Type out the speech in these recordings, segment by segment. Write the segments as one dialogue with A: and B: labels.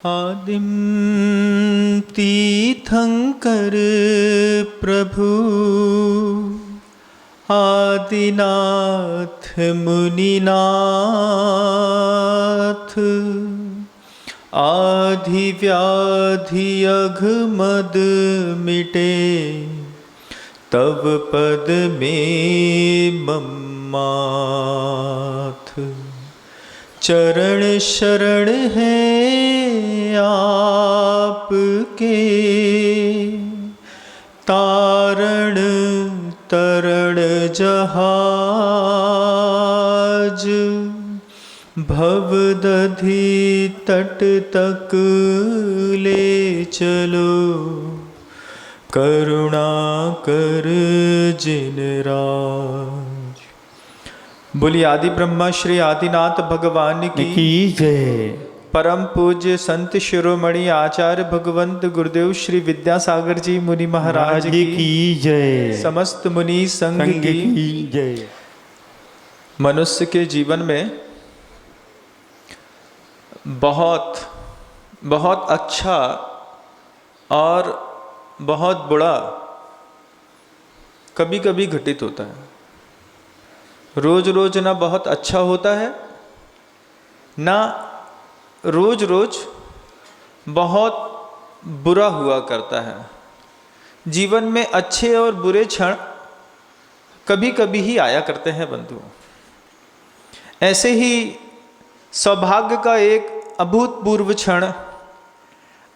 A: आदिम तीर्थंकर प्रभु आदिनाथ मुनिनाथ आधि व्याधि अघमद मिटे तव पद में मम्माथ। चरण शरण है आपके तारण तरण जहाज भवदधि तट तक ले चलो करुणा कर जिन राज। बोलिए आदि ब्रह्मा श्री आदिनाथ भगवान की
B: जय।
A: परम पूज्य संत शिरोमणि आचार्य भगवंत गुरुदेव श्री विद्यासागर जी मुनि महाराज की
B: जय।
A: समस्त मुनि संघ की
B: जय।
A: मनुष्य के जीवन में बहुत बहुत अच्छा और बहुत बुरा कभी कभी घटित होता है। रोज रोज ना बहुत अच्छा होता है, ना रोज रोज बहुत बुरा हुआ करता है। जीवन में अच्छे और बुरे क्षण कभी कभी ही आया करते हैं बंधु। ऐसे ही सौभाग्य का एक अभूतपूर्व क्षण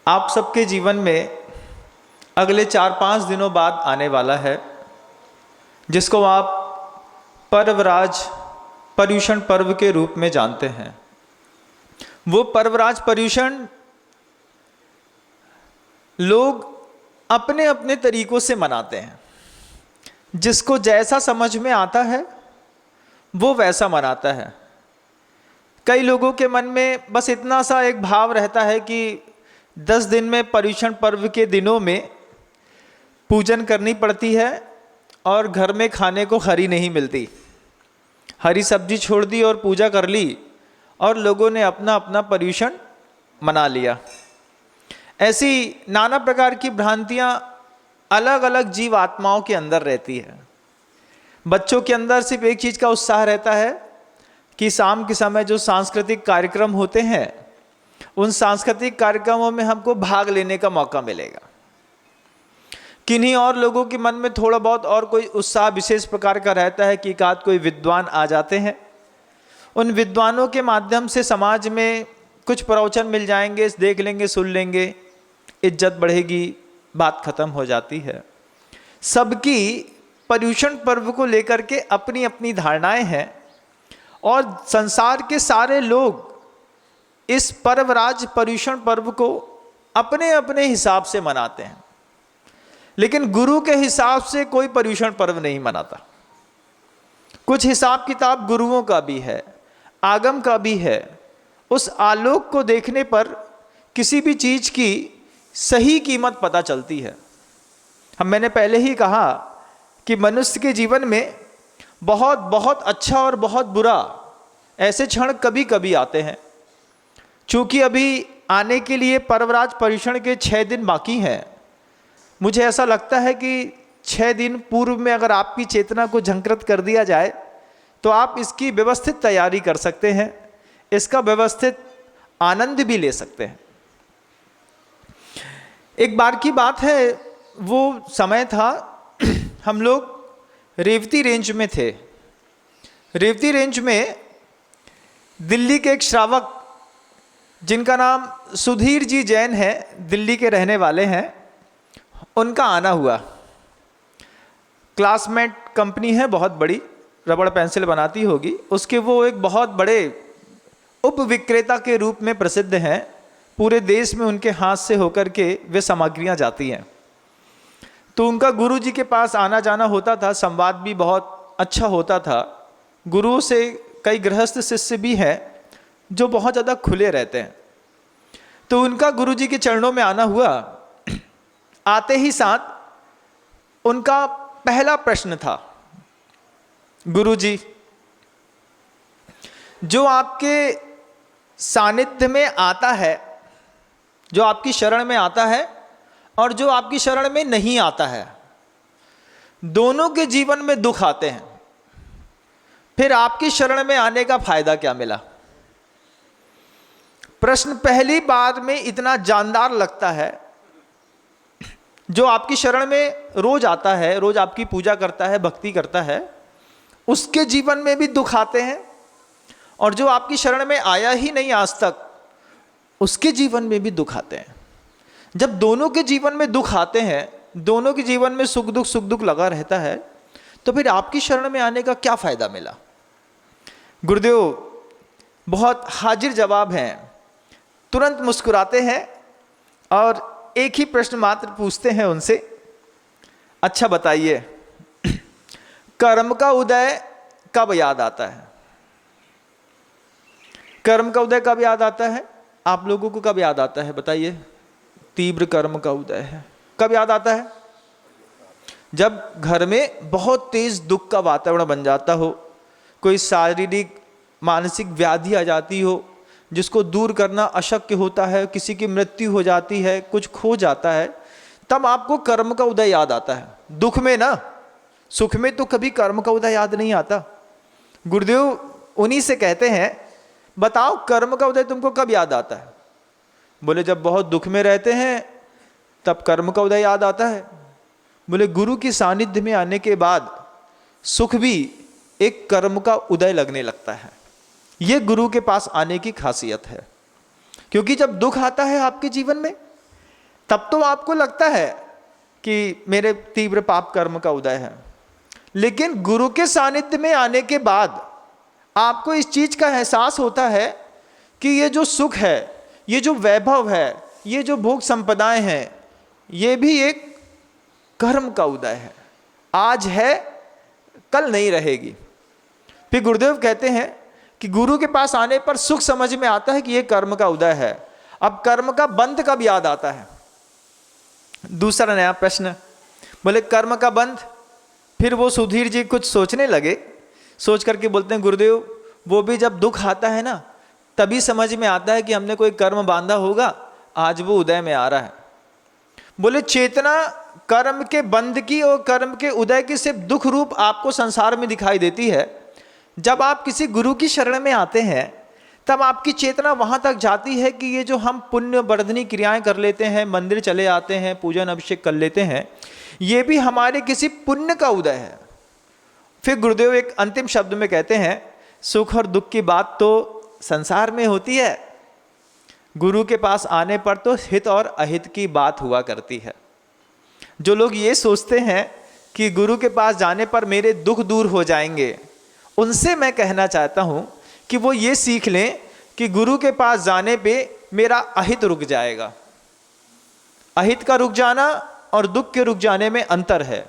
A: आप सबके जीवन में अगले 4-5 दिनों बाद आने वाला है, जिसको आप पर्वराज पर्युषण पर्व के रूप में जानते हैं। वो पर्वराज पर्युषण लोग अपने अपने तरीकों से मनाते हैं। जिसको जैसा समझ में आता है वो वैसा मनाता है। कई लोगों के मन में बस इतना सा एक भाव रहता है कि 10 दिन में पर्युषण पर्व के दिनों में पूजन करनी पड़ती है और घर में खाने को हरी नहीं मिलती। हरी सब्जी छोड़ दी और पूजा कर ली और लोगों ने अपना अपना पर्युषण मना लिया। ऐसी नाना प्रकार की भ्रांतियां अलग अलग जीव आत्माओं के अंदर रहती है। बच्चों के अंदर सिर्फ एक चीज़ का उत्साह रहता है कि शाम के समय जो सांस्कृतिक कार्यक्रम होते हैं उन सांस्कृतिक कार्यक्रमों में हमको भाग लेने का मौका मिलेगा। किन्हीं और लोगों के मन में थोड़ा बहुत और कोई उत्साह विशेष प्रकार का रहता है कि एकाध कोई विद्वान आ जाते हैं, उन विद्वानों के माध्यम से समाज में कुछ प्रवचन मिल जाएंगे, देख लेंगे, सुन लेंगे, इज्जत बढ़ेगी, बात खत्म हो जाती है। सबकी पर्युषण पर्व को लेकर के अपनी अपनी धारणाएं हैं और संसार के सारे लोग इस पर्वराज पर्युषण पर्व को अपने अपने हिसाब से मनाते हैं। लेकिन गुरु के हिसाब से कोई पर्युषण पर्व नहीं मनाता। कुछ हिसाब किताब गुरुओं का भी है, आगम का भी है। उस आलोक को देखने पर किसी भी चीज की सही कीमत पता चलती है। मैंने पहले ही कहा कि मनुष्य के जीवन में बहुत बहुत अच्छा और बहुत बुरा ऐसे क्षण कभी कभी आते हैं। चूंकि अभी आने के लिए पर्वराज पर्युषण के 6 दिन बाकी हैं, मुझे ऐसा लगता है कि 6 दिन पूर्व में अगर आपकी चेतना को झंकृत कर दिया जाए तो आप इसकी व्यवस्थित तैयारी कर सकते हैं, इसका व्यवस्थित आनंद भी ले सकते हैं। एक बार की बात है, वो समय था हम लोग रेवती रेंज में थे। रेवती रेंज में दिल्ली के एक श्रावक जिनका नाम सुधीर जी जैन है, दिल्ली के रहने वाले हैं, उनका आना हुआ। क्लासमेट कंपनी है, बहुत बड़ी, रबड़ पेंसिल बनाती होगी, उसके वो एक बहुत बड़े उप विक्रेता के रूप में प्रसिद्ध हैं। पूरे देश में उनके हाथ से होकर के वे सामग्रियां जाती हैं। तो उनका गुरु जी के पास आना जाना होता था, संवाद भी बहुत अच्छा होता था। गुरु से कई गृहस्थ शिष्य भी हैं जो बहुत ज़्यादा खुले रहते हैं। तो उनका गुरु जी के चरणों में आना हुआ। आते ही साथ उनका पहला प्रश्न था, गुरुजी, जो आपके सानिध्य में आता है जो आपकी शरण में आता है और जो आपकी शरण में नहीं आता है, दोनों के जीवन में दुख आते हैं। फिर आपकी शरण में आने का फायदा क्या मिला? प्रश्न पहली बार में इतना जानदार लगता है। जो आपकी शरण में रोज आता है, रोज आपकी पूजा करता है, भक्ति करता है, उसके जीवन में भी दुख आते हैं, और जो आपकी शरण में आया ही नहीं आज तक, उसके जीवन में भी दुख आते हैं। जब दोनों के जीवन में दुख आते हैं, दोनों के जीवन में सुख दुख लगा रहता है, तो फिर आपकी शरण में आने का क्या फायदा मिला? गुरुदेव बहुत हाजिर जवाब हैं, तुरंत मुस्कुराते हैं और एक ही प्रश्न मात्र पूछते हैं उनसे, अच्छा बताइए, कर्म का उदय कब याद आता है? कर्म का उदय कब याद आता है? आप लोगों को कब याद आता है बताइए? तीव्र कर्म का उदय है कब याद आता है? जब घर में बहुत तेज दुख का वातावरण बन जाता हो, कोई शारीरिक मानसिक व्याधि आ जाती हो जिसको दूर करना अशक्य होता है, किसी की मृत्यु हो जाती है, कुछ खो जाता है, तब आपको कर्म का उदय याद आता है। दुख में ना, सुख में तो कभी कर्म का उदय याद नहीं आता। गुरुदेव उन्हीं से कहते हैं, बताओ कर्म का उदय तुमको कब याद आता है? बोले जब बहुत दुख में रहते हैं तब कर्म का उदय याद आता है। बोले गुरु की सानिध्य में आने के बाद सुख भी एक कर्म का उदय लगने लगता है। यह गुरु के पास आने की खासियत है, क्योंकि जब दुख आता है आपके जीवन में, तब तो आपको लगता है कि मेरे तीव्र पाप कर्म का उदय है, लेकिन गुरु के सानिध्य में आने के बाद आपको इस चीज का एहसास होता है कि ये जो सुख है, ये जो वैभव है, ये जो भोग संपदाएं हैं, ये भी एक कर्म का उदय है। आज है, कल नहीं रहेगी। फिर गुरुदेव कहते हैं कि गुरु के पास आने पर सुख समझ में आता है कि ये कर्म का उदय है। अब कर्म का बंध कब याद आता है? दूसरा नया प्रश्न, बोले कर्म का बंध। फिर वो सुधीर जी कुछ सोचने लगे, सोच करके बोलते हैं गुरुदेव वो भी जब दुख आता है ना, तभी समझ में आता है कि हमने कोई कर्म बांधा होगा, आज वो उदय में आ रहा है। बोले चेतना कर्म के बंध की और कर्म के उदय की सिर्फ दुख रूप आपको संसार में दिखाई देती है। जब आप किसी गुरु की शरण में आते हैं तब आपकी चेतना वहां तक जाती है कि ये जो हम पुण्य वर्धनी क्रियाएं कर लेते हैं, मंदिर चले आते हैं, पूजन अभिषेक कर लेते हैं, ये भी हमारे किसी पुण्य का उदय है। फिर गुरुदेव एक अंतिम शब्द में कहते हैं, सुख और दुख की बात तो संसार में होती है, गुरु के पास आने पर तो हित और अहित की बात हुआ करती है। जो लोग ये सोचते हैं कि गुरु के पास जाने पर मेरे दुख दूर हो जाएंगे, उनसे मैं कहना चाहता हूं कि वो ये सीख लें कि गुरु के पास जाने पे मेरा अहित रुक जाएगा। अहित का रुक जाना और दुख के रुक जाने में अंतर है।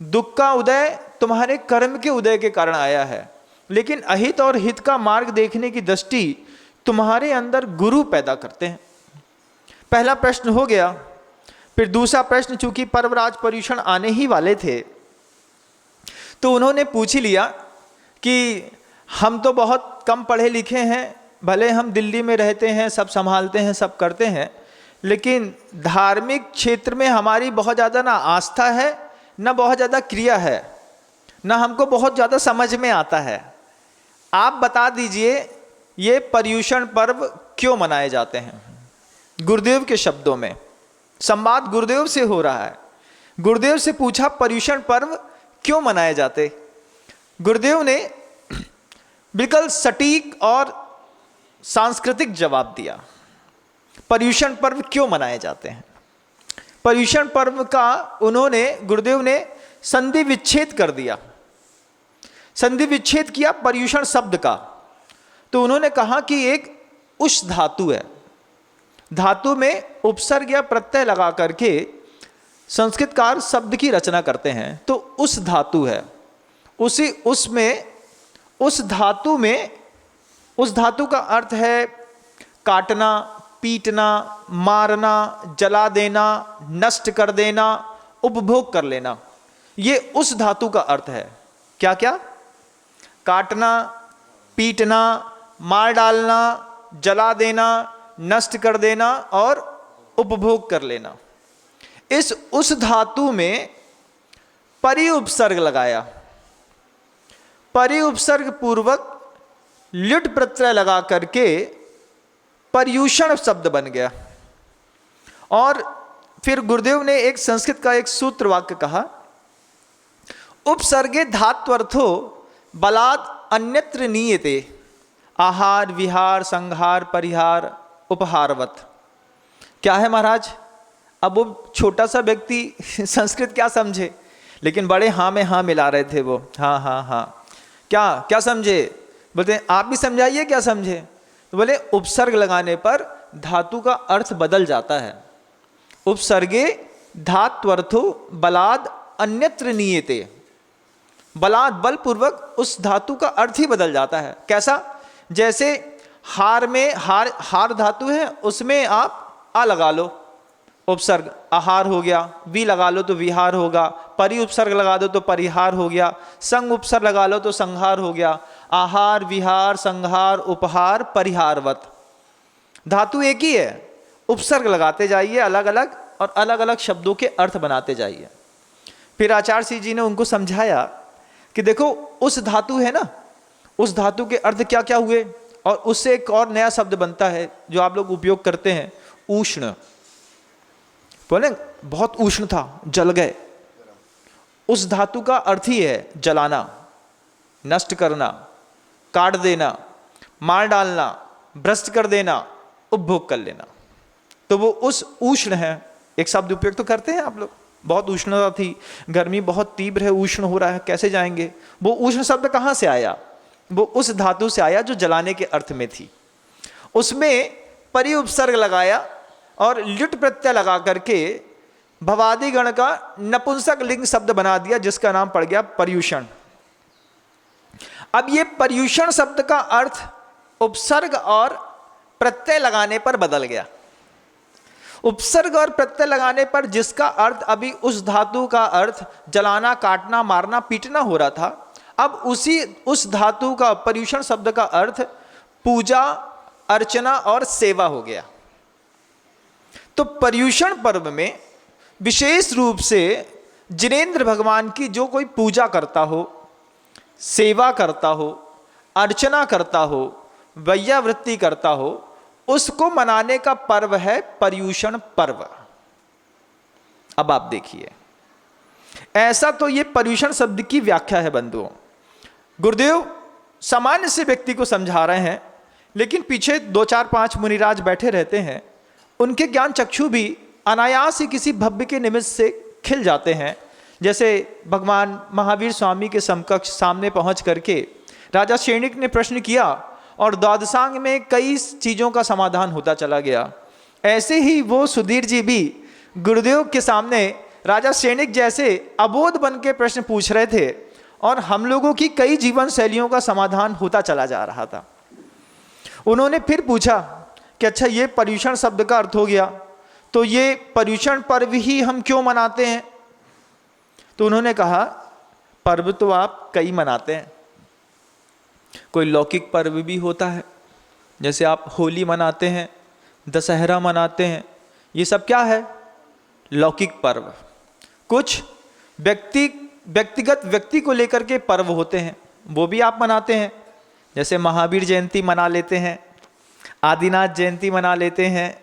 A: दुख का उदय तुम्हारे कर्म के उदय के कारण आया है, लेकिन अहित और हित का मार्ग देखने की दृष्टि तुम्हारे अंदर गुरु पैदा करते हैं। पहला प्रश्न हो गया। फिर दूसरा प्रश्न, चूंकि पर्वराज पर्युषण आने ही वाले थे तो उन्होंने पूछ ही लिया कि हम तो बहुत कम पढ़े लिखे हैं, भले हम दिल्ली में रहते हैं, सब संभालते हैं, सब करते हैं, लेकिन धार्मिक क्षेत्र में हमारी बहुत ज़्यादा ना आस्था है, ना बहुत ज़्यादा क्रिया है, ना हमको बहुत ज़्यादा समझ में आता है। आप बता दीजिए ये पर्युषण पर्व क्यों मनाए जाते हैं? गुरुदेव के शब्दों में संवाद गुरुदेव से हो रहा है। गुरुदेव से पूछा पर्युषण पर्व क्यों मनाए जाते? गुरुदेव ने बिल्कुल सटीक और सांस्कृतिक जवाब दिया। पर्युषण पर्व क्यों मनाए जाते हैं? पर्युषण पर्व का गुरुदेव ने संधि विच्छेद कर दिया, संधि विच्छेद किया पर्युषण शब्द का। तो उन्होंने कहा कि एक उष धातु है, धातु में उपसर्ग या प्रत्यय लगा करके संस्कृतकार शब्द की रचना करते हैं, तो उस धातु है, उस धातु का अर्थ है काटना, पीटना, मारना, जला देना, नष्ट कर देना, उपभोग कर लेना। ये उस धातु का अर्थ है। क्या क्या? काटना, पीटना, मार डालना, जला देना, नष्ट कर देना और उपभोग कर लेना। इस उस धातु में परि उपसर्ग लगाया, परि उपसर्ग पूर्वक ल्युट प्रत्यय लगा करके पर्यूषण शब्द बन गया। और फिर गुरुदेव ने एक संस्कृत का एक सूत्र वाक्य कहा, उपसर्गे धात्वर्थो बलात् अन्यत्र नीयते, आहार विहार संहार परिहार उपहारवत। क्या है महाराज? अब वो छोटा सा व्यक्ति संस्कृत क्या समझे, लेकिन बड़े हाँ में हाँ मिला रहे थे वो, हाँ हाँ हाँ। क्या क्या समझे? बोलते आप भी समझाइए क्या समझे। तो बोले उपसर्ग लगाने पर धातु का अर्थ बदल जाता है। उपसर्गे धात्वर्थो बलाद अन्यत्र नीयते, बलाद बलपूर्वक उस धातु का अर्थ ही बदल जाता है। कैसा? जैसे हार में हार धातु है, उसमें आप आ लगा लो, उपसर्ग आहार हो गया, वी लगा लो तो विहार होगा, परि उपसर्ग लगा दो तो परिहार हो गया, संग उपसर्ग लगा लो तो संहार हो गया। आहार विहार संहार उपहार परिहारवत, धातु एक ही है, उपसर्ग लगाते जाइए अलग अलग और अलग अलग शब्दों के अर्थ बनाते जाइए। फिर आचार्य सिंह जी ने उनको समझाया कि देखो उस धातु है ना, उस धातु के अर्थ क्या क्या हुए, और उससे एक और नया शब्द बनता है जो आप लोग उपयोग करते हैं, उष्ण। बोले बहुत उष्ण था, जल गए। उस धातु का अर्थ ही है जलाना, नष्ट करना, काट देना, मार डालना, भ्रष्ट कर देना, उपभोग कर लेना। तो वो उस उष्ण है, एक शब्द उपयोग तो करते हैं आप लोग, बहुत उष्णता थी, गर्मी बहुत तीव्र है, उष्ण हो रहा है, कैसे जाएंगे। वो उष्ण शब्द कहाँ से आया? वो उस धातु से आया जो जलाने के अर्थ में थी। उसमें परि उपसर्ग लगाया और ल्युट प्रत्यय लगा करके भवादि गण का नपुंसक लिंग शब्द बना दिया, जिसका नाम पड़ गया पर्यूषण। अब ये पर्यूषण शब्द का अर्थ उपसर्ग और प्रत्यय लगाने पर बदल गया। उपसर्ग और प्रत्यय लगाने पर जिसका अर्थ अभी उस धातु का अर्थ जलाना, काटना, मारना, पीटना हो रहा था, अब उस धातु का पर्यूषण शब्द का अर्थ पूजा, अर्चना और सेवा हो गया। तो पर्यूषण पर्व में विशेष रूप से जिनेंद्र भगवान की जो कोई पूजा करता हो, सेवा करता हो, अर्चना करता हो, वैयावृत्ति करता हो, उसको मनाने का पर्व है पर्यूषण पर्व। अब आप देखिए, ऐसा तो ये पर्यूषण शब्द की व्याख्या है बंधुओं। गुरुदेव सामान्य से व्यक्ति को समझा रहे हैं, लेकिन पीछे 2 4 5 मुनिराज बैठे रहते हैं, उनके ज्ञान चक्षु भी अनायास ही किसी भव्य के निमित्त से खिल जाते हैं। जैसे भगवान महावीर स्वामी के समकक्ष सामने पहुंच करके राजा सैनिक ने प्रश्न किया और द्वादशांग में कई चीज़ों का समाधान होता चला गया। ऐसे ही वो सुधीर जी भी गुरुदेव के सामने राजा सैनिक जैसे अबोध बन के प्रश्न पूछ रहे थे, और हम लोगों की कई जीवन शैलियों का समाधान होता चला जा रहा था। उन्होंने फिर पूछा कि अच्छा ये पर्यूषण शब्द का अर्थ हो गया, तो ये पर्यूषण पर्व ही हम क्यों मनाते हैं? तो उन्होंने कहा पर्व तो आप कई मनाते हैं, कोई लौकिक पर्व भी होता है, जैसे आप होली मनाते हैं, दशहरा मनाते हैं, ये सब क्या है? लौकिक पर्व। कुछ व्यक्तिगत व्यक्ति को लेकर के पर्व होते हैं, वो भी आप मनाते हैं, जैसे महावीर जयंती मना लेते हैं, आदिनाथ जयंती मना लेते हैं,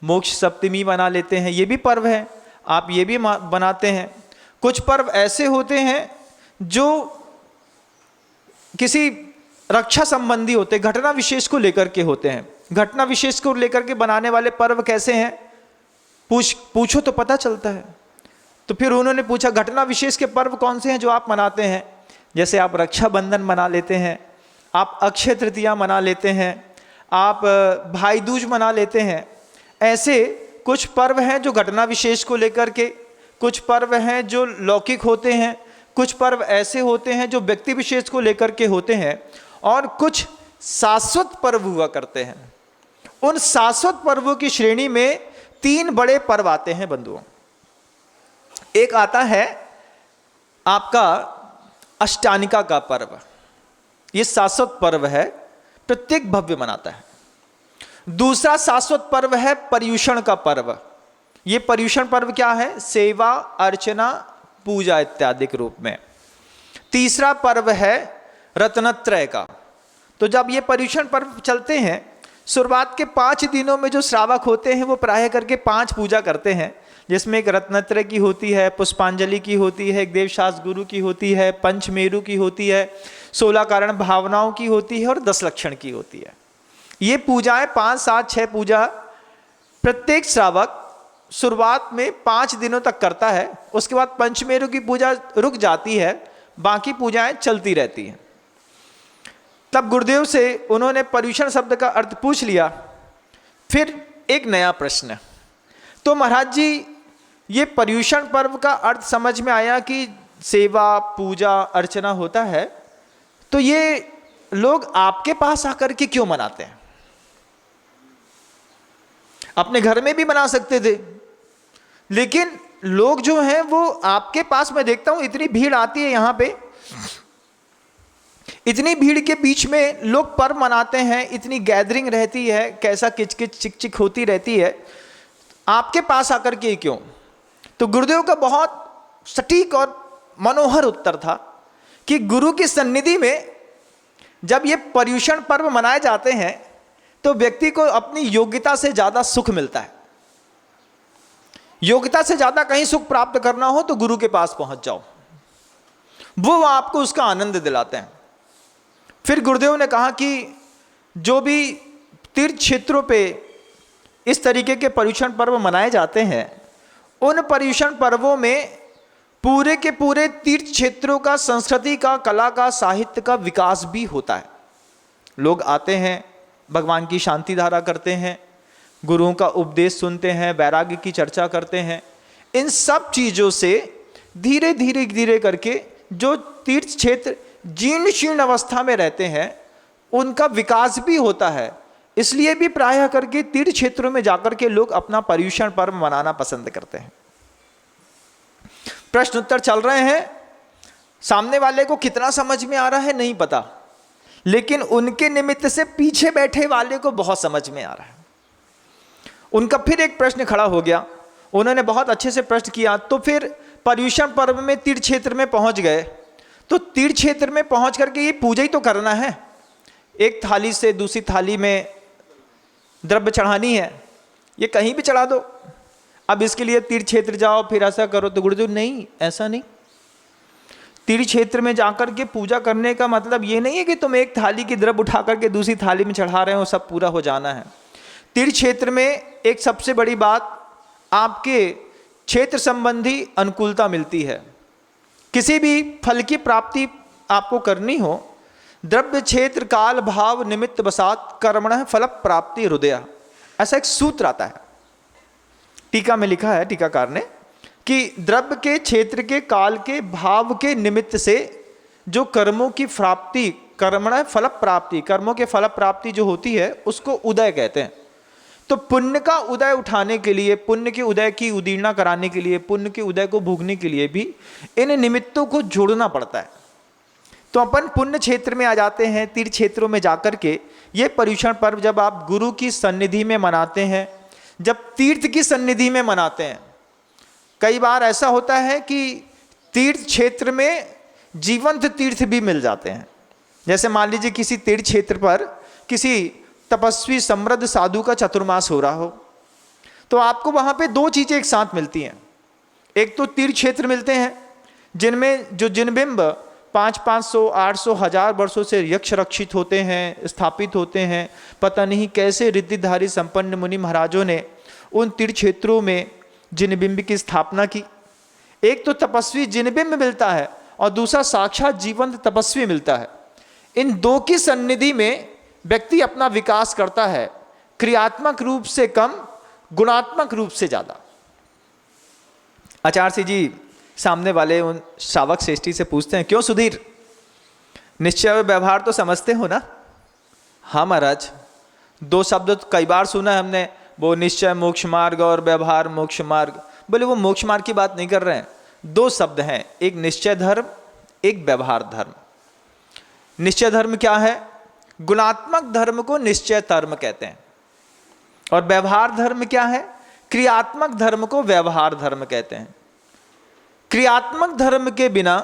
A: मोक्ष सप्तमी मना लेते हैं, ये भी पर्व है, आप ये भी बनाते हैं। कुछ पर्व ऐसे होते हैं जो किसी रक्षा संबंधी होते, घटना विशेष को लेकर के होते हैं। घटना विशेष को लेकर के बनाने वाले पर्व कैसे हैं? पूछो तो पता चलता है। तो फिर उन्होंने पूछा घटना विशेष के पर्व कौन से हैं जो आप मनाते हैं? जैसे आप रक्षाबंधन मना लेते हैं, आप अक्षय तृतीया मना लेते हैं, आप भाई दूज मना लेते हैं। ऐसे कुछ पर्व हैं जो घटना विशेष को लेकर के, कुछ पर्व हैं जो लौकिक होते हैं, कुछ पर्व ऐसे होते हैं जो व्यक्ति विशेष को लेकर के होते हैं, और कुछ शाश्वत पर्व हुआ करते हैं। उन शाश्वत पर्वों की श्रेणी में 3 बड़े पर्व आते हैं बंधुओं। एक आता है आपका अष्टानिका का पर्व, ये शाश्वत पर्व है, प्रत्येक भव्य मनाता है। दूसरा शाश्वत पर्व है पर्युषण का पर्व। ये पर्युषण पर्व क्या है? सेवा, अर्चना, पूजा इत्यादि के रूप में। तीसरा पर्व है रत्नत्रय का। तो जब ये पर्युषण पर्व चलते हैं, शुरुआत के 5 दिनों में जो श्रावक होते हैं वो प्रायः करके 5 पूजा करते हैं, जिसमें एक रत्नत्रय की होती है, पुष्पांजलि की होती है, एक देवशास्त्र गुरु की होती है, पंचमेरु की होती है, 16 कारण भावनाओं की होती है और 10 लक्षण की होती है। ये पूजाएं 5, 7, 6 पूजा प्रत्येक श्रावक शुरुआत में 5 दिनों तक करता है। उसके बाद पंचमेरु की पूजा रुक जाती है, बाकी पूजाएं चलती रहती हैं। तब गुरुदेव से उन्होंने पर्युषण शब्द का अर्थ पूछ लिया। फिर एक नया प्रश्न, तो महाराज जी ये पर्युषण पर्व का अर्थ समझ में आया कि सेवा, पूजा, अर्चना होता है, तो ये लोग आपके पास आकर के क्यों मनाते हैं? अपने घर में भी मना सकते थे, लेकिन लोग जो हैं वो आपके पास, मैं देखता हूं इतनी भीड़ आती है यहां पे, इतनी भीड़ के बीच में लोग पर्व मनाते हैं, इतनी गैदरिंग रहती है, कैसा किचकिच चिक होती रहती है, आपके पास आकर के क्यों? तो गुरुदेव का बहुत सटीक और मनोहर उत्तर था कि गुरु की सन्निधि में जब ये पर्युषण पर्व मनाए जाते हैं तो व्यक्ति को अपनी योग्यता से ज्यादा सुख मिलता है। योग्यता से ज्यादा कहीं सुख प्राप्त करना हो तो गुरु के पास पहुंच जाओ, वो आपको उसका आनंद दिलाते हैं। फिर गुरुदेव ने कहा कि जो भी तीर्थ क्षेत्रों पे इस तरीके के पर्युषण पर्व मनाए जाते हैं, उन पर्युषण पर्वों में पूरे के पूरे तीर्थ क्षेत्रों का, संस्कृति का, कला का, साहित्य का विकास भी होता है। लोग आते हैं, भगवान की शांति धारा करते हैं, गुरुओं का उपदेश सुनते हैं, वैराग्य की चर्चा करते हैं। इन सब चीज़ों से धीरे धीरे धीरे करके जो तीर्थ क्षेत्र जीर्ण शीर्ण अवस्था में रहते हैं उनका विकास भी होता है। इसलिए भी प्रायः करके तीर्थ क्षेत्रों में जाकर के लोग अपना पर्युषण पर्व मनाना पसंद करते हैं। प्रश्न उत्तर चल रहे हैं, सामने वाले को कितना समझ में आ रहा है नहीं पता, लेकिन उनके निमित्त से पीछे बैठे वाले को बहुत समझ में आ रहा है। उनका फिर एक प्रश्न खड़ा हो गया, उन्होंने बहुत अच्छे से प्रश्न किया। तो फिर पर्युषण पर्व में तीर्थ क्षेत्र में पहुंच गए, तो तीर्थ क्षेत्र में पहुंच करके ये पूजा ही तो करना है, एक थाली से दूसरी थाली में द्रव्य चढ़ानी है, ये कहीं भी चढ़ा दो। अब इसके लिए तीर्थ क्षेत्र जाओ फिर ऐसा करो, तो गुरुदेव नहीं, ऐसा नहीं। तीर्थ क्षेत्र में जाकर के पूजा करने का मतलब ये नहीं है कि तुम एक थाली की द्रव्य उठा करके दूसरी थाली में चढ़ा रहे हो, सब पूरा हो जाना है। तीर्थ क्षेत्र में एक सबसे बड़ी बात, आपके क्षेत्र संबंधी अनुकूलता मिलती है। किसी भी फल की प्राप्ति आपको करनी हो, द्रव्य क्षेत्र काल भाव निमित्त बसात कर्मणः फल प्राप्ति हृदय, ऐसा एक सूत्र आता है। टीका में लिखा है टीकाकार ने कि द्रव्य के, क्षेत्र के, काल के, भाव के निमित्त से जो कर्मों की प्राप्ति, कर्मणः फल प्राप्ति, कर्मों के फल प्राप्ति जो होती है उसको उदय कहते हैं। तो पुण्य का उदय उठाने के लिए, पुण्य के उदय की उदीर्णा कराने के लिए, पुण्य के उदय को भोगने के लिए भी इन निमित्तों को जोड़ना पड़ता है। तो अपन पुण्य क्षेत्र में आ जाते हैं, तीर्थ क्षेत्रों में जाकर के ये पर्युषण पर्व जब आप गुरु की सन्निधि में मनाते हैं, जब तीर्थ की सन्निधि में मनाते हैं, कई बार ऐसा होता है कि तीर्थ क्षेत्र में जीवंत तीर्थ भी मिल जाते हैं। जैसे मान लीजिए किसी तीर्थ क्षेत्र पर किसी तपस्वी समृद्ध साधु का चतुर्मास हो रहा हो, तो आपको वहां पे 2 चीजें एक साथ मिलती हैं। एक तो तीर्थ क्षेत्र मिलते हैं जिनमें जो जिनबिंब 500, 800, 1000 वर्षों से यक्ष रक्षित होते हैं, स्थापित होते हैं। पता नहीं कैसे रिद्धिधारी संपन्न मुनि महाराजों ने उन तीर्थ क्षेत्रों में जिनबिंब की स्थापना की। एक तो तपस्वी जिनबिंब मिलता है और दूसरा साक्षात जीवंत तपस्वी मिलता है। इन 2 की सन्निधि में व्यक्ति अपना विकास करता है, क्रियात्मक रूप से कम, गुणात्मक रूप से ज्यादा। आचार्य जी सामने वाले उन श्रावक श्रेष्ठी से पूछते हैं, क्यों सुधीर, निश्चय और व्यवहार तो समझते हो ना? हाँ महाराज, 2 शब्द तो कई बार सुना है हमने, वो निश्चय मोक्ष मार्ग और व्यवहार मोक्ष मार्ग। बोले वो मोक्ष मार्ग की बात नहीं कर रहे हैं, 2 शब्द हैं, एक निश्चय धर्म, एक व्यवहार धर्म। निश्चय धर्म क्या है? गुणात्मक धर्म को निश्चय धर्म कहते हैं। और व्यवहार धर्म क्या है? क्रियात्मक धर्म को व्यवहार धर्म कहते हैं। क्रियात्मक धर्म के बिना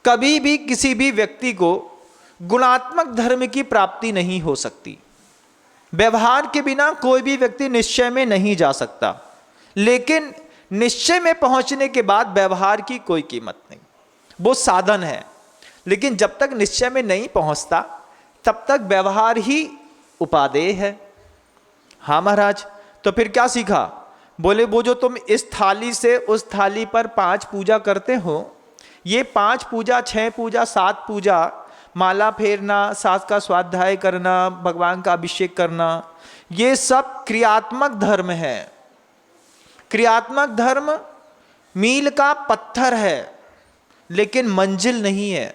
A: कभी भी किसी भी व्यक्ति को गुणात्मक धर्म की प्राप्ति नहीं हो सकती। व्यवहार के बिना कोई भी व्यक्ति निश्चय में नहीं जा सकता, लेकिन निश्चय में पहुंचने के बाद व्यवहार की कोई कीमत नहीं। वो साधन है, लेकिन जब तक निश्चय में नहीं पहुंचता तब तक व्यवहार ही उपादेय है। हाँ महाराज, तो फिर क्या सीखा? बोले वो जो तुम इस थाली से उस थाली पर 5 पूजा करते हो, ये 5 पूजा, 6 पूजा, 7 पूजा, माला फेरना, सास का स्वाध्याय करना, भगवान का अभिषेक करना, ये सब क्रियात्मक धर्म है। क्रियात्मक धर्म मील का पत्थर है, लेकिन मंजिल नहीं है।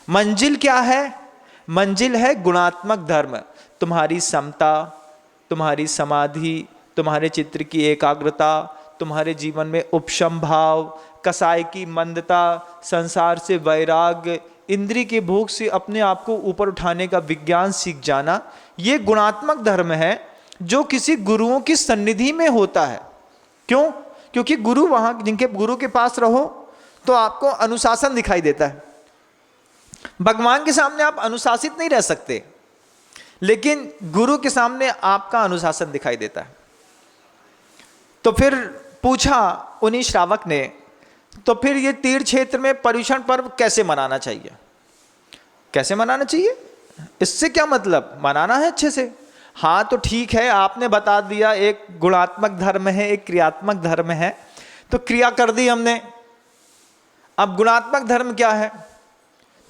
A: मंजिल क्या है? मंजिल है गुणात्मक धर्म। तुम्हारी समता, तुम्हारी समाधि, तुम्हारे चित्र की एकाग्रता, तुम्हारे जीवन में उपशम भाव, कसाय की मंदता, संसार से वैराग्य, इंद्रिय के भोग से अपने आप को ऊपर उठाने का विज्ञान सीख जाना, ये गुणात्मक धर्म है जो किसी गुरुओं की सन्निधि में होता है। क्यों? क्योंकि गुरु वहाँ, जिनके गुरु के पास रहो तो आपको अनुशासन दिखाई देता है। भगवान के सामने आप अनुशासित नहीं रह सकते, लेकिन गुरु के सामने आपका अनुशासन दिखाई देता है। तो फिर पूछा उन्हीं श्रावक ने, तो फिर ये तीर्थ क्षेत्र में पर्युषण पर्व कैसे मनाना चाहिए? कैसे मनाना चाहिए? इससे क्या मतलब? मनाना है अच्छे से। हाँ तो ठीक है, आपने बता दिया एक गुणात्मक धर्म है, एक क्रियात्मक धर्म है, तो क्रिया कर दी हमने। अब गुणात्मक धर्म क्या है?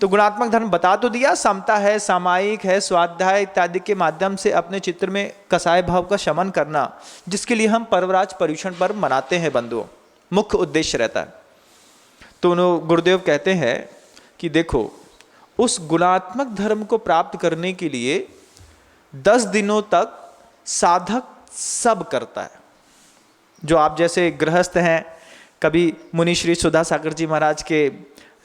A: तो गुणात्मक धर्म बता तो दिया, समता है, सामायिक है, स्वाध्याय इत्यादि के माध्यम से अपने चित्र में कसाय भाव का शमन करना, जिसके लिए हम पर्वराज पर्युषण पर्व मनाते हैं बंधुओं, मुख्य उद्देश्य रहता है। तो गुरुदेव कहते हैं कि देखो, उस गुणात्मक धर्म को प्राप्त करने के लिए 10 दिनों तक साधक सब करता है। जो आप जैसे गृहस्थ हैं, कभी मुनि श्री सुधा सागर जी महाराज के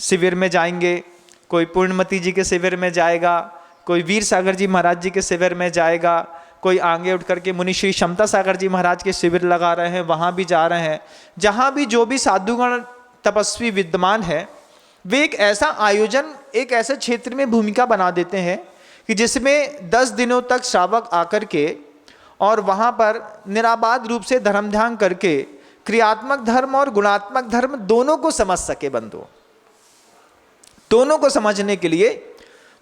A: शिविर में जाएंगे, कोई पूर्णमती जी के शिविर में जाएगा, कोई वीर सागर जी महाराज जी के शिविर में जाएगा, कोई आगे उठ करके मुनि श्री क्षमता सागर जी महाराज के शिविर लगा रहे हैं, वहाँ भी जा रहे हैं। जहाँ भी जो भी साधुगण तपस्वी विद्यमान है, वे एक ऐसा आयोजन, एक ऐसे क्षेत्र में भूमिका बना देते हैं कि जिसमें 10 दिनों तक श्रावक आकर के और वहाँ पर निराबाध रूप से धर्म ध्यान करके क्रियात्मक धर्म और गुणात्मक धर्म दोनों को समझ सके। बंधुओं, दोनों को समझने के लिए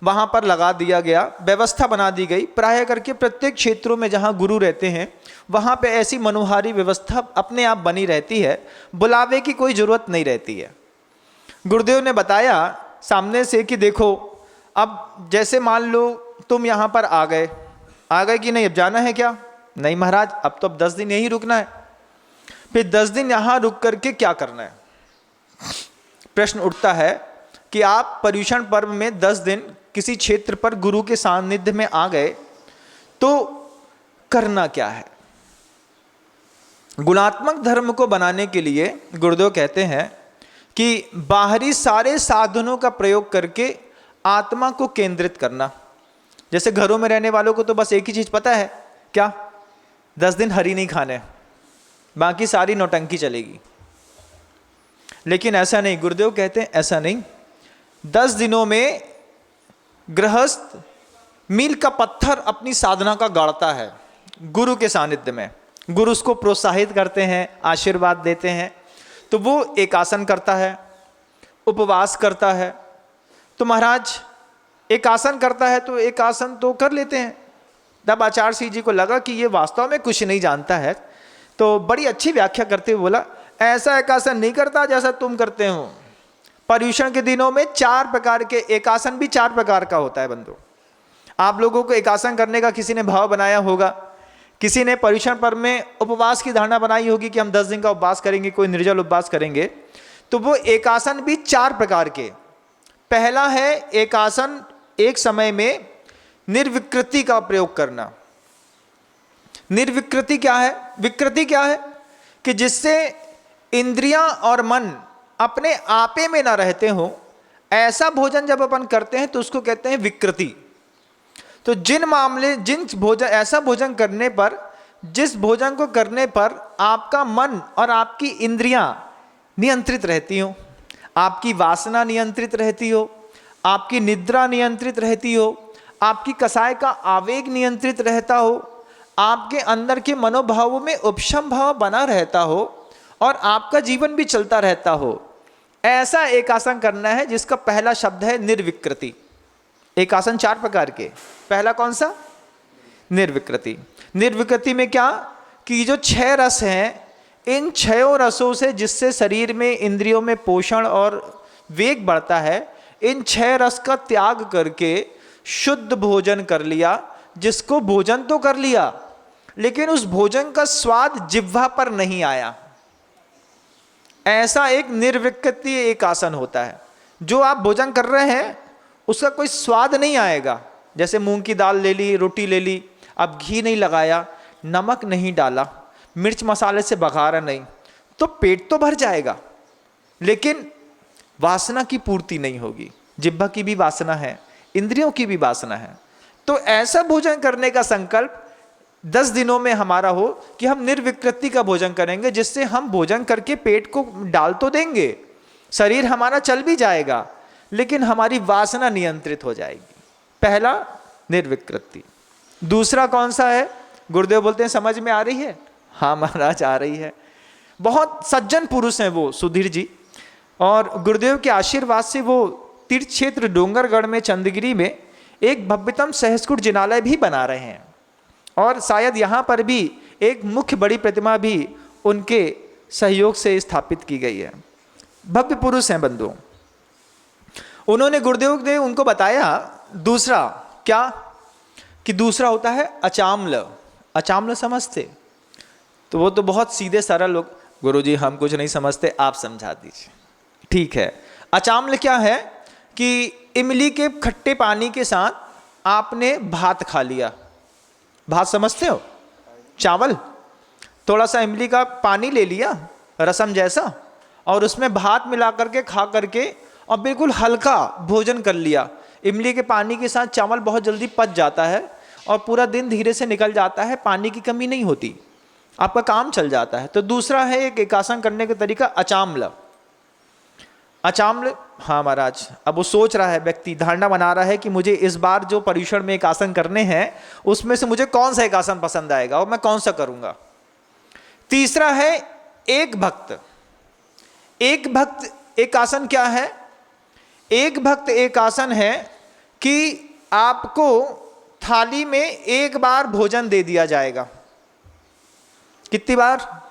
A: वहाँ पर लगा दिया गया, व्यवस्था बना दी गई। प्राय करके प्रत्येक क्षेत्रों में जहाँ गुरु रहते हैं वहाँ पे ऐसी मनोहारी व्यवस्था अपने आप बनी रहती है, बुलावे की कोई ज़रूरत नहीं रहती है। गुरुदेव ने बताया सामने से कि देखो, अब जैसे मान लो तुम यहाँ पर आ गए कि नहीं, अब जाना है क्या? नहीं महाराज, अब तो 10 दिन यहीं रुकना है। फिर 10 दिन यहाँ रुक करके क्या करना है? प्रश्न उठता है कि आप पर्युषण पर्व में 10 दिन किसी क्षेत्र पर गुरु के सानिध्य में आ गए तो करना क्या है? गुणात्मक धर्म को बनाने के लिए गुरुदेव कहते हैं कि बाहरी सारे साधनों का प्रयोग करके आत्मा को केंद्रित करना। जैसे घरों में रहने वालों को तो बस एक ही चीज पता है, क्या? 10 दिन हरी नहीं खाने, बाकी सारी नौटंकी चलेगी। लेकिन ऐसा नहीं, गुरुदेव कहते हैं ऐसा नहीं। 10 दिनों में गृहस्थ मील का पत्थर अपनी साधना का गाड़ता है गुरु के सानिध्य में। गुरु उसको प्रोत्साहित करते हैं, आशीर्वाद देते हैं, तो वो एक आसन करता है, उपवास करता है। तो महाराज एक आसन करता है तो एक आसन तो कर लेते हैं। तब आचार्य श्री जी को लगा कि ये वास्तव में कुछ नहीं जानता है, तो बड़ी अच्छी व्याख्या करते हुए बोला, ऐसा एक आसन नहीं करता जैसा तुम करते हो। पर्युषण के दिनों में 4 प्रकार के एकासन भी 4 प्रकार का होता है बंधु। आप लोगों को एकासन करने का किसी ने भाव बनाया होगा, किसी ने पर्युषण पर्व में उपवास की धारणा बनाई होगी कि हम 10 दिन का उपवास करेंगे, कोई निर्जल उपवास करेंगे। तो वो एकासन भी 4 प्रकार के। पहला है एकासन एक समय में निर्विकृति का प्रयोग करना। निर्विकृति क्या है? विकृति क्या है? कि जिससे इंद्रियां और मन अपने आपे में ना रहते हो, ऐसा भोजन जब अपन करते हैं तो उसको कहते हैं विकृति। तो जिन भोजन, ऐसा भोजन करने पर, जिस भोजन को करने पर आपका मन और आपकी इंद्रियां नियंत्रित रहती हो, आपकी वासना नियंत्रित रहती हो, आपकी निद्रा नियंत्रित रहती हो, आपकी कसाय का आवेग नियंत्रित रहता हो, आपके अंदर के मनोभावों में उपशम भाव बना रहता हो और आपका जीवन भी चलता रहता हो, ऐसा एक आसन करना है जिसका पहला शब्द है निर्विकृति। एक आसन 4 प्रकार के, पहला कौन सा? निर्विकृति। निर्विकृति में क्या कि जो 6 रस हैं, इन 6 रसों से जिससे शरीर में, इंद्रियों में पोषण और वेग बढ़ता है, इन 6 रस का त्याग करके शुद्ध भोजन कर लिया, जिसको भोजन तो कर लिया लेकिन उस भोजन का स्वाद जिह्वा पर नहीं आया, ऐसा एक निर्विकृति एक आसन होता है। जो आप भोजन कर रहे हैं उसका कोई स्वाद नहीं आएगा, जैसे मूंग की दाल ले ली, रोटी ले ली, अब घी नहीं लगाया, नमक नहीं डाला, मिर्च मसाले से बघारा नहीं, तो पेट तो भर जाएगा लेकिन वासना की पूर्ति नहीं होगी। जिह्वा की भी वासना है, इंद्रियों की भी वासना है। तो ऐसा भोजन करने का संकल्प 10 दिनों में हमारा हो कि हम निर्विकृति का भोजन करेंगे, जिससे हम भोजन करके पेट को डाल तो देंगे, शरीर हमारा चल भी जाएगा, लेकिन हमारी वासना नियंत्रित हो जाएगी। पहला निर्विकृति। दूसरा कौन सा है? गुरुदेव बोलते हैं समझ में आ रही है? हाँ महाराज आ रही है। बहुत सज्जन पुरुष हैं वो सुधीर जी, और गुरुदेव के आशीर्वाद से वो तीर्थ क्षेत्र डोंगरगढ़ में चंदगिरी में एक भव्यतम सहस्कुट जिनालय भी बना रहे हैं, और शायद यहाँ पर भी एक मुख्य बड़ी प्रतिमा भी उनके सहयोग से स्थापित की गई है। भव्य पुरुष हैं बंधुओं। उन्होंने, गुरुदेव ने उनको बताया दूसरा क्या कि दूसरा होता है अचाम्ल। अचाम्ल समझते? तो वो तो बहुत सीधे सरल लोग, गुरुजी हम कुछ नहीं समझते, आप समझा दीजिए। ठीक है, अचाम्ल क्या है कि इमली के खट्टे पानी के साथ आपने भात खा लिया। भात समझते हो? चावल, थोड़ा सा इमली का पानी ले लिया रसम जैसा, और उसमें भात मिला करके खा करके और बिल्कुल हल्का भोजन कर लिया। इमली के पानी के साथ चावल बहुत जल्दी पच जाता है और पूरा दिन धीरे से निकल जाता है, पानी की कमी नहीं होती, आपका काम चल जाता है। तो दूसरा है एक एकासन करने का तरीका अचाम्ल। अचाम्ल, हाँ महाराज, अब वो सोच रहा है व्यक्ति, धारणा बना रहा है कि मुझे इस बार जो पर्युषण में एक आसन करने हैं उसमें से मुझे कौन सा एक आसन पसंद आएगा और मैं कौन सा करूंगा। तीसरा है एक भक्त। एक भक्त एक आसन क्या है? एक भक्त एक आसन है कि आपको थाली में एक बार भोजन दे दिया जाएगा। कितनी बार?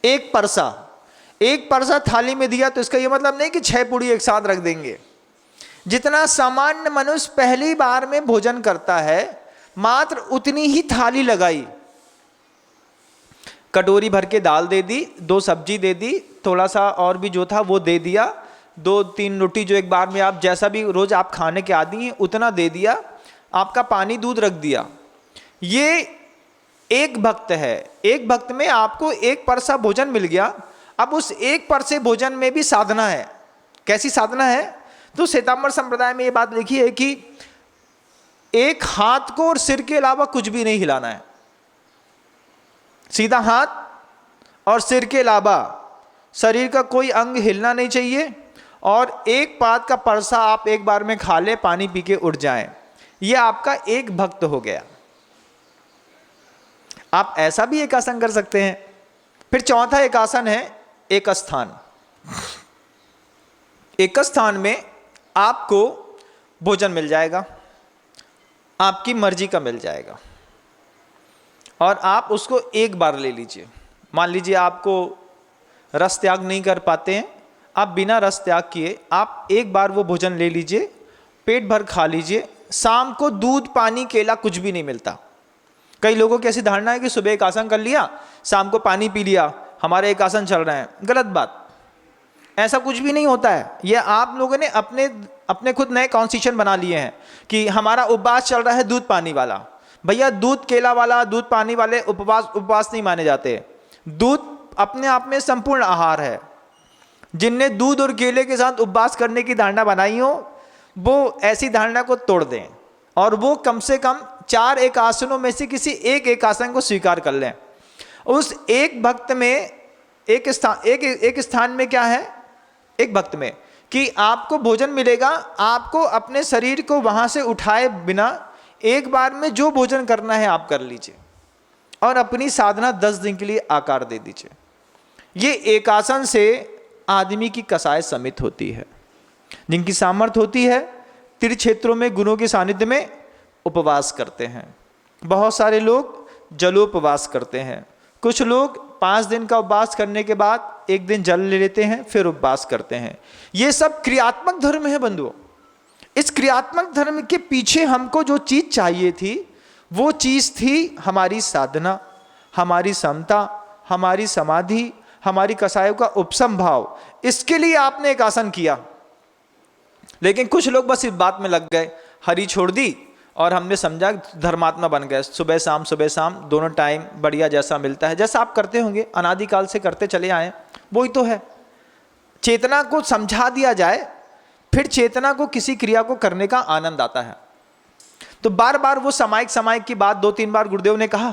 A: एक परसा। एक परसा थाली में दिया तो इसका यह मतलब नहीं कि 6 पूड़ी एक साथ रख देंगे। जितना सामान्य मनुष्य पहली बार में भोजन करता है, मात्र उतनी ही थाली लगाई, कटोरी भर के दाल दे दी, 2 सब्जी दे दी, थोड़ा सा और भी जो था वो दे दिया, 2-3 रोटी जो एक बार में आप जैसा भी रोज आप खाने के आदी हैं उतना दे दिया, आपका पानी दूध रख दिया। ये एक भक्त है। एक भक्त में आपको एक परसा भोजन मिल गया। अब उस एक परसे भोजन में भी साधना है। कैसी साधना है? तो श्वेतांबर संप्रदाय में ये बात लिखी है कि एक हाथ को और सिर के अलावा कुछ भी नहीं हिलाना है। सीधा हाथ और सिर के अलावा शरीर का कोई अंग हिलना नहीं चाहिए, और एक पात का परसा आप एक बार में खा ले, पानी पी के उठ जाएं। यह आपका एक भक्त हो गया। आप ऐसा भी एक आसन कर सकते हैं। फिर चौथा एक आसन है एक स्थान। एक स्थान में आपको भोजन मिल जाएगा, आपकी मर्जी का मिल जाएगा, और आप उसको एक बार ले लीजिए। मान लीजिए आपको रस त्याग नहीं कर पाते हैं, आप बिना रस त्याग किए आप एक बार वो भोजन ले लीजिए, पेट भर खा लीजिए। शाम को दूध पानी केला कुछ भी नहीं मिलता। कई लोगों की ऐसी धारणा है कि सुबह एक आसन कर लिया, शाम को पानी पी लिया, हमारे एक आसन चल रहे हैं। गलत बात, ऐसा कुछ भी नहीं होता है। यह आप लोगों ने अपने खुद नए कॉन्स्टिट्यूशन बना लिए हैं कि हमारा उपवास चल रहा है दूध पानी वाला। भैया दूध केला वाला, दूध पानी वाले उपवास नहीं माने जाते। दूध अपने आप में संपूर्ण आहार है। जिनने दूध और केले के साथ उपवास करने की धारणा बनाई हो, वो ऐसी धारणा को तोड़ दें। और वो कम से कम 4 एक आसनों में से किसी एक आसन को स्वीकार कर लें। उस एक भक्त में एक स्थान में क्या है, एक भक्त में कि आपको भोजन मिलेगा, आपको अपने शरीर को वहां से उठाए बिना एक बार में जो भोजन करना है आप कर लीजिए और अपनी साधना 10 दिन के लिए आकार दे दीजिए। ये एक आसन से आदमी की कसाय समित होती है। जिनकी सामर्थ्य होती है तीर्थ क्षेत्रों में गुरुओं के सानिध्य में उपवास करते हैं। बहुत सारे लोग जलोपवास करते हैं। कुछ लोग 5 दिन का उपवास करने के बाद 1 दिन जल ले लेते हैं, फिर उपवास करते हैं। ये सब क्रियात्मक धर्म है बंधुओं। इस क्रियात्मक धर्म के पीछे हमको जो चीज चाहिए थी वो चीज थी हमारी साधना, हमारी समता, हमारी समाधि, हमारी कसायों का उपशम भाव। इसके लिए आपने एक आसन किया, लेकिन कुछ लोग बस इस बात में लग गए, हरी छोड़ दी और हमने समझा धर्मात्मा बन गए। सुबह शाम दोनों टाइम बढ़िया जैसा मिलता है, जैसा आप करते होंगे, अनादिकाल से करते चले आए, वही तो है। चेतना को समझा दिया जाए, फिर चेतना को किसी क्रिया को करने का आनंद आता है। तो बार बार वो सामायिक की बात 2-3 बार गुरुदेव ने कहा,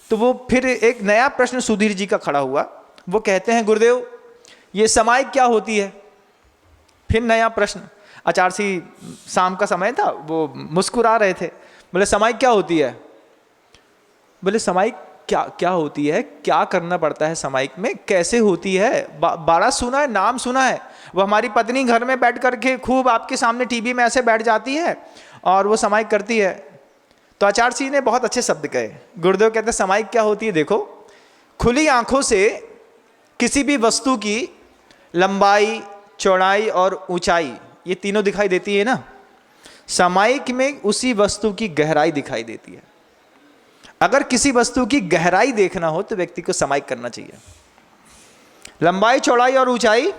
A: तो वो फिर एक नया प्रश्न सुधीर जी का खड़ा हुआ। वो कहते हैं, गुरुदेव ये सामायिक क्या होती है? फिर नया प्रश्न। आचार्य जी शाम का समय था, वो मुस्कुरा रहे थे, बोले सामायिक क्या होती है? बोले सामायिक क्या होती है, क्या करना पड़ता है सामायिक में, कैसे होती है? बड़ा सुना है, नाम सुना है। वो हमारी पत्नी घर में बैठ करके खूब आपके सामने टीवी में ऐसे बैठ जाती है और वो सामायिक करती है। तो आचार्य जी ने बहुत अच्छे शब्द कहे। गुरुदेव कहते हैं सामायिक क्या होती है? देखो, खुली आंखों से किसी भी वस्तु की लंबाई, चौड़ाई और ऊंचाई, ये तीनों दिखाई देती है ना। सामायिक में उसी वस्तु की गहराई दिखाई देती है। अगर किसी वस्तु की गहराई देखना हो तो व्यक्ति को सामायिक करना चाहिए। लंबाई, चौड़ाई और ऊंचाई,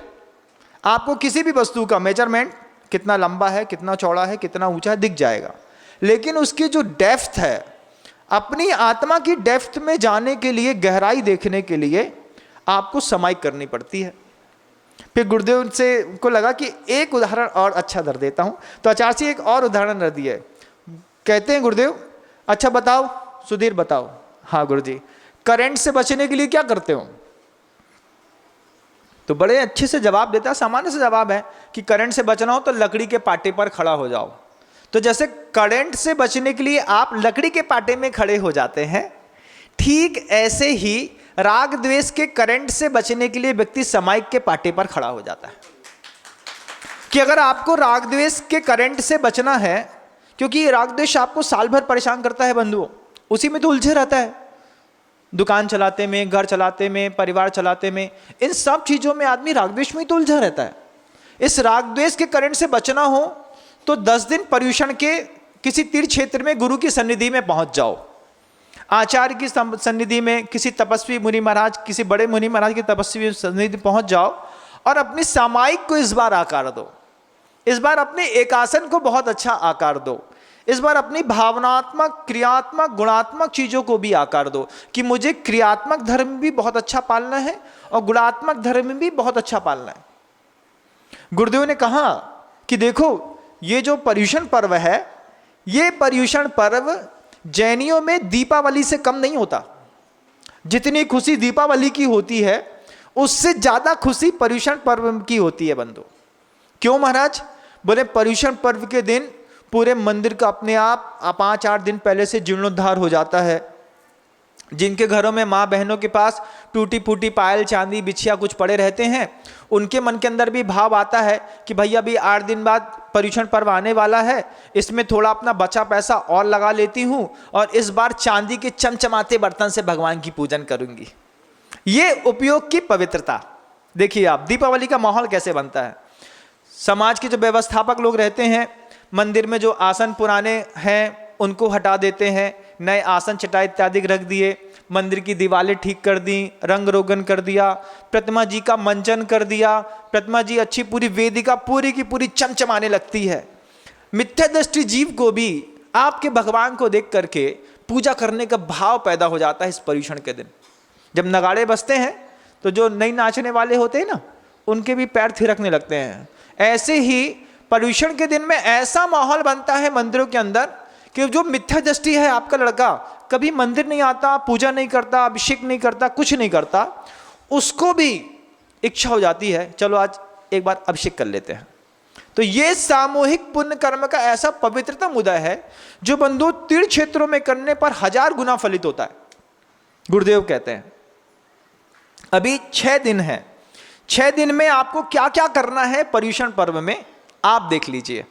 A: आपको किसी भी वस्तु का मेजरमेंट कितना लंबा है, कितना चौड़ा है, कितना ऊंचा है दिख जाएगा। लेकिन उसकी जो डेप्थ है, अपनी आत्मा की डेप्थ में जाने के लिए, गहराई देखने के लिए आपको सामायिक करनी पड़ती है। फिर गुरुदेव से को लगा कि एक उदाहरण और अच्छा धर देता हूं, तो आचार्य जी एक और उदाहरण रख दिया। कहते हैं गुरुदेव, अच्छा बताओ सुधीर बताओ। हाँ गुरुजी, करंट से बचने के लिए क्या करते हो? तो बड़े अच्छे से जवाब देता है। सामान्य से जवाब है कि करंट से बचना हो तो लकड़ी के पाटे पर खड़ा हो जाओ। तो जैसे करंट से बचने के लिए आप लकड़ी के पाटे में खड़े हो जाते हैं, ठीक ऐसे ही राग द्वेष के करंट से बचने के लिए व्यक्ति सामायिक के पाटे पर खड़ा हो जाता है। कि अगर आपको राग द्वेष के करंट से बचना है, क्योंकि ये राग द्वेष आपको साल भर परेशान करता है बंधुओं, उसी में तो उलझे रहता है। दुकान चलाते में, घर चलाते में, परिवार चलाते में, इन सब चीजों में आदमी राग द्वेष में ही तो उलझा रहता है। इस राग द्वेष के करंट से बचना हो तो 10 दिन पर्युषण के किसी तीर्थ क्षेत्र में गुरु की सन्निधि में पहुंच जाओ। आचार्य की सन्निधि में, किसी तपस्वी मुनि महाराज, किसी बड़े मुनि महाराज की तपस्वी सन्निधि पहुंच जाओ और अपनी सामायिक को इस बार आकार दो। इस बार अपने एकासन को बहुत अच्छा आकार दो। इस बार अपनी भावनात्मक, क्रियात्मक, गुणात्मक चीजों को भी आकार दो कि मुझे क्रियात्मक धर्म भी बहुत अच्छा पालना है और गुणात्मक धर्म भी बहुत अच्छा पालना है। गुरुदेव ने कहा कि देखो, ये जो पर्युषण पर्व है, ये पर्युषण पर्व जैनियों में दीपावली से कम नहीं होता। जितनी खुशी दीपावली की होती है, उससे ज्यादा खुशी पर्युषण पर्व की होती है बंधु। क्यों महाराज? बोले पर्युषण पर्व के दिन पूरे मंदिर का अपने आप 5-8 दिन पहले से जीर्णोद्धार हो जाता है। जिनके घरों में माँ बहनों के पास टूटी फूटी पायल, चांदी, बिछिया कुछ पड़े रहते हैं, उनके मन के अंदर भी भाव आता है कि भैया अभी 8 दिन बाद पर्युषण पर्व आने वाला है, इसमें थोड़ा अपना बचा पैसा और लगा लेती हूँ और इस बार चांदी के चमचमाते बर्तन से भगवान की पूजन करूंगी। ये उपयोग की पवित्रता देखिए आप, दीपावली का माहौल कैसे बनता है। समाज के जो व्यवस्थापक लोग रहते हैं, मंदिर में जो आसन पुराने हैं उनको हटा देते हैं, नए आसन, चटाई इत्यादि रख दिए, मंदिर की दीवारें ठीक कर दी, रंग रोगन कर दिया, प्रतिमा जी का मंचन कर दिया, प्रतिमा जी अच्छी पूरी वेदिका पूरी की पूरी चमचमाने लगती है। मिथ्या दृष्टि जीव को भी आपके भगवान को देख करके पूजा करने का भाव पैदा हो जाता है। इस पर्युषण के दिन जब नगाड़े बजते हैं तो जो नई नाचने वाले होते हैं ना, उनके भी पैर थिरकने लगते हैं। ऐसे ही पर्यूषण के दिन में ऐसा माहौल बनता है मंदिरों के अंदर कि जो मिथ्या दृष्टि है, आपका लड़का कभी मंदिर नहीं आता, पूजा नहीं करता, अभिषेक नहीं करता, कुछ नहीं करता, उसको भी इच्छा हो जाती है चलो आज एक बार अभिषेक कर लेते हैं। तो ये सामूहिक पुण्य कर्म का ऐसा पवित्रतम उदय है जो बंधु तीर्थ क्षेत्रों में करने पर 1000 गुना फलित होता है। गुरुदेव कहते हैं अभी 6 दिन है, 6 दिन में आपको क्या क्या करना है पर्यूषण पर्व में, आप देख लीजिए।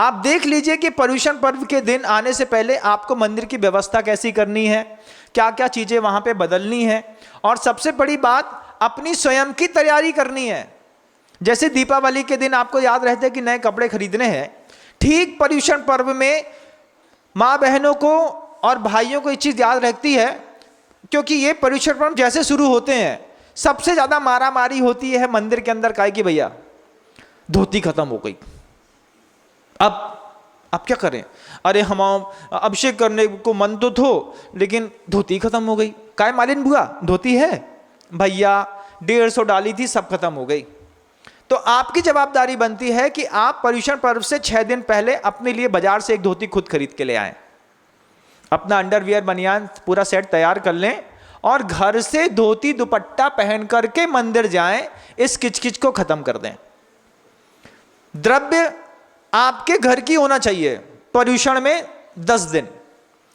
A: आप देख लीजिए कि पर्यूषण पर्व के दिन आने से पहले आपको मंदिर की व्यवस्था कैसी करनी है, क्या क्या चीजें वहां पे बदलनी है, और सबसे बड़ी बात अपनी स्वयं की तैयारी करनी है। जैसे दीपावली के दिन आपको याद रहता है कि नए कपड़े खरीदने हैं, ठीक पर्यूषण पर्व में माँ बहनों को और भाइयों को ये चीज याद रहती है, क्योंकि ये पर्यूषण पर्व जैसे शुरू होते हैं सबसे ज्यादा मारा मारी होती है मंदिर के अंदर। काहे कि भैया धोती खत्म हो गई, अब क्या करें, अरे हम अभिषेक करने को मन तो थो लेकिन धोती खत्म हो गई। काय मालिन बुआ धोती है भैया, 150 डाली थी सब खत्म हो गई। तो आपकी जवाबदारी बनती है कि आप पर्यूषण पर्व से 6 दिन पहले अपने लिए बाजार से एक धोती खुद खरीद के ले आएं, अपना अंडरवियर बनियान पूरा सेट तैयार कर लें और घर से धोती दुपट्टा पहन करके मंदिर जाएं, इस किचकिच को खत्म कर दें। द्रव्य आपके घर की होना चाहिए पर्यूषण में 10 दिन,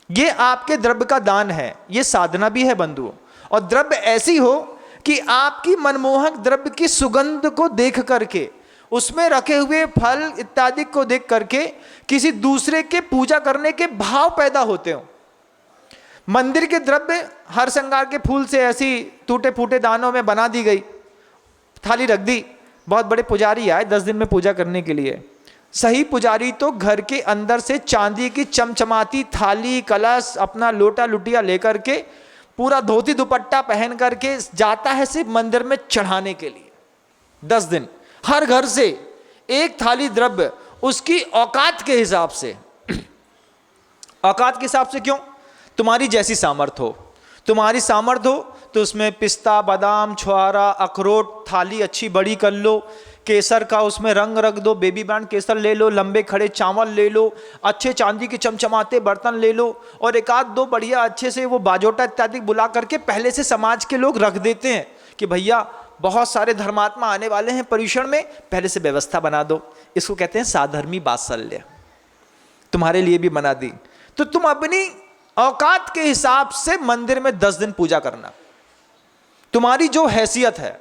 A: ये आपके द्रव्य का दान है, ये साधना भी है बंधुओं। और द्रव्य ऐसी हो कि आपकी मनमोहक द्रव्य की सुगंध को देख करके, उसमें रखे हुए फल इत्यादि को देख करके किसी दूसरे के पूजा करने के भाव पैदा होते हो। मंदिर के द्रव्य हर श्रृंगार के फूल से ऐसी टूटे फूटे दानों में बना दी गई, थाली रख दी, बहुत बड़े पुजारी आए 10 दिन में पूजा करने के लिए। सही पुजारी तो घर के अंदर से चांदी की चमचमाती थाली, कलश, अपना लोटा लुटिया लेकर के पूरा धोती दुपट्टा पहन करके जाता है सिर्फ मंदिर में चढ़ाने के लिए। 10 दिन हर घर से एक थाली द्रव्य, उसकी औकात के हिसाब से। औकात के हिसाब से क्यों? तुम्हारी जैसी सामर्थ्य हो, तुम्हारी सामर्थ्य हो तो उसमें पिस्ता, बादाम, छुहारा, अखरोट, थाली अच्छी बड़ी कर लो, केसर का उसमें रंग रख दो, बेबी ब्रांड केसर ले लो, लंबे खड़े चावल ले लो, अच्छे चांदी के चमचमाते बर्तन ले लो, और एक आध दो बढ़िया अच्छे से वो बाजोटा इत्यादि बुला करके पहले से समाज के लोग रख देते हैं कि भैया बहुत सारे धर्मात्मा आने वाले हैं पर्यूषण में, पहले से व्यवस्था बना दो। इसको कहते हैं साधर्मी वात्सल्य, तुम्हारे लिए भी बना दी। तो तुम अपनी औकात के हिसाब से मंदिर में 10 दिन पूजा करना। तुम्हारी जो हैसियत है,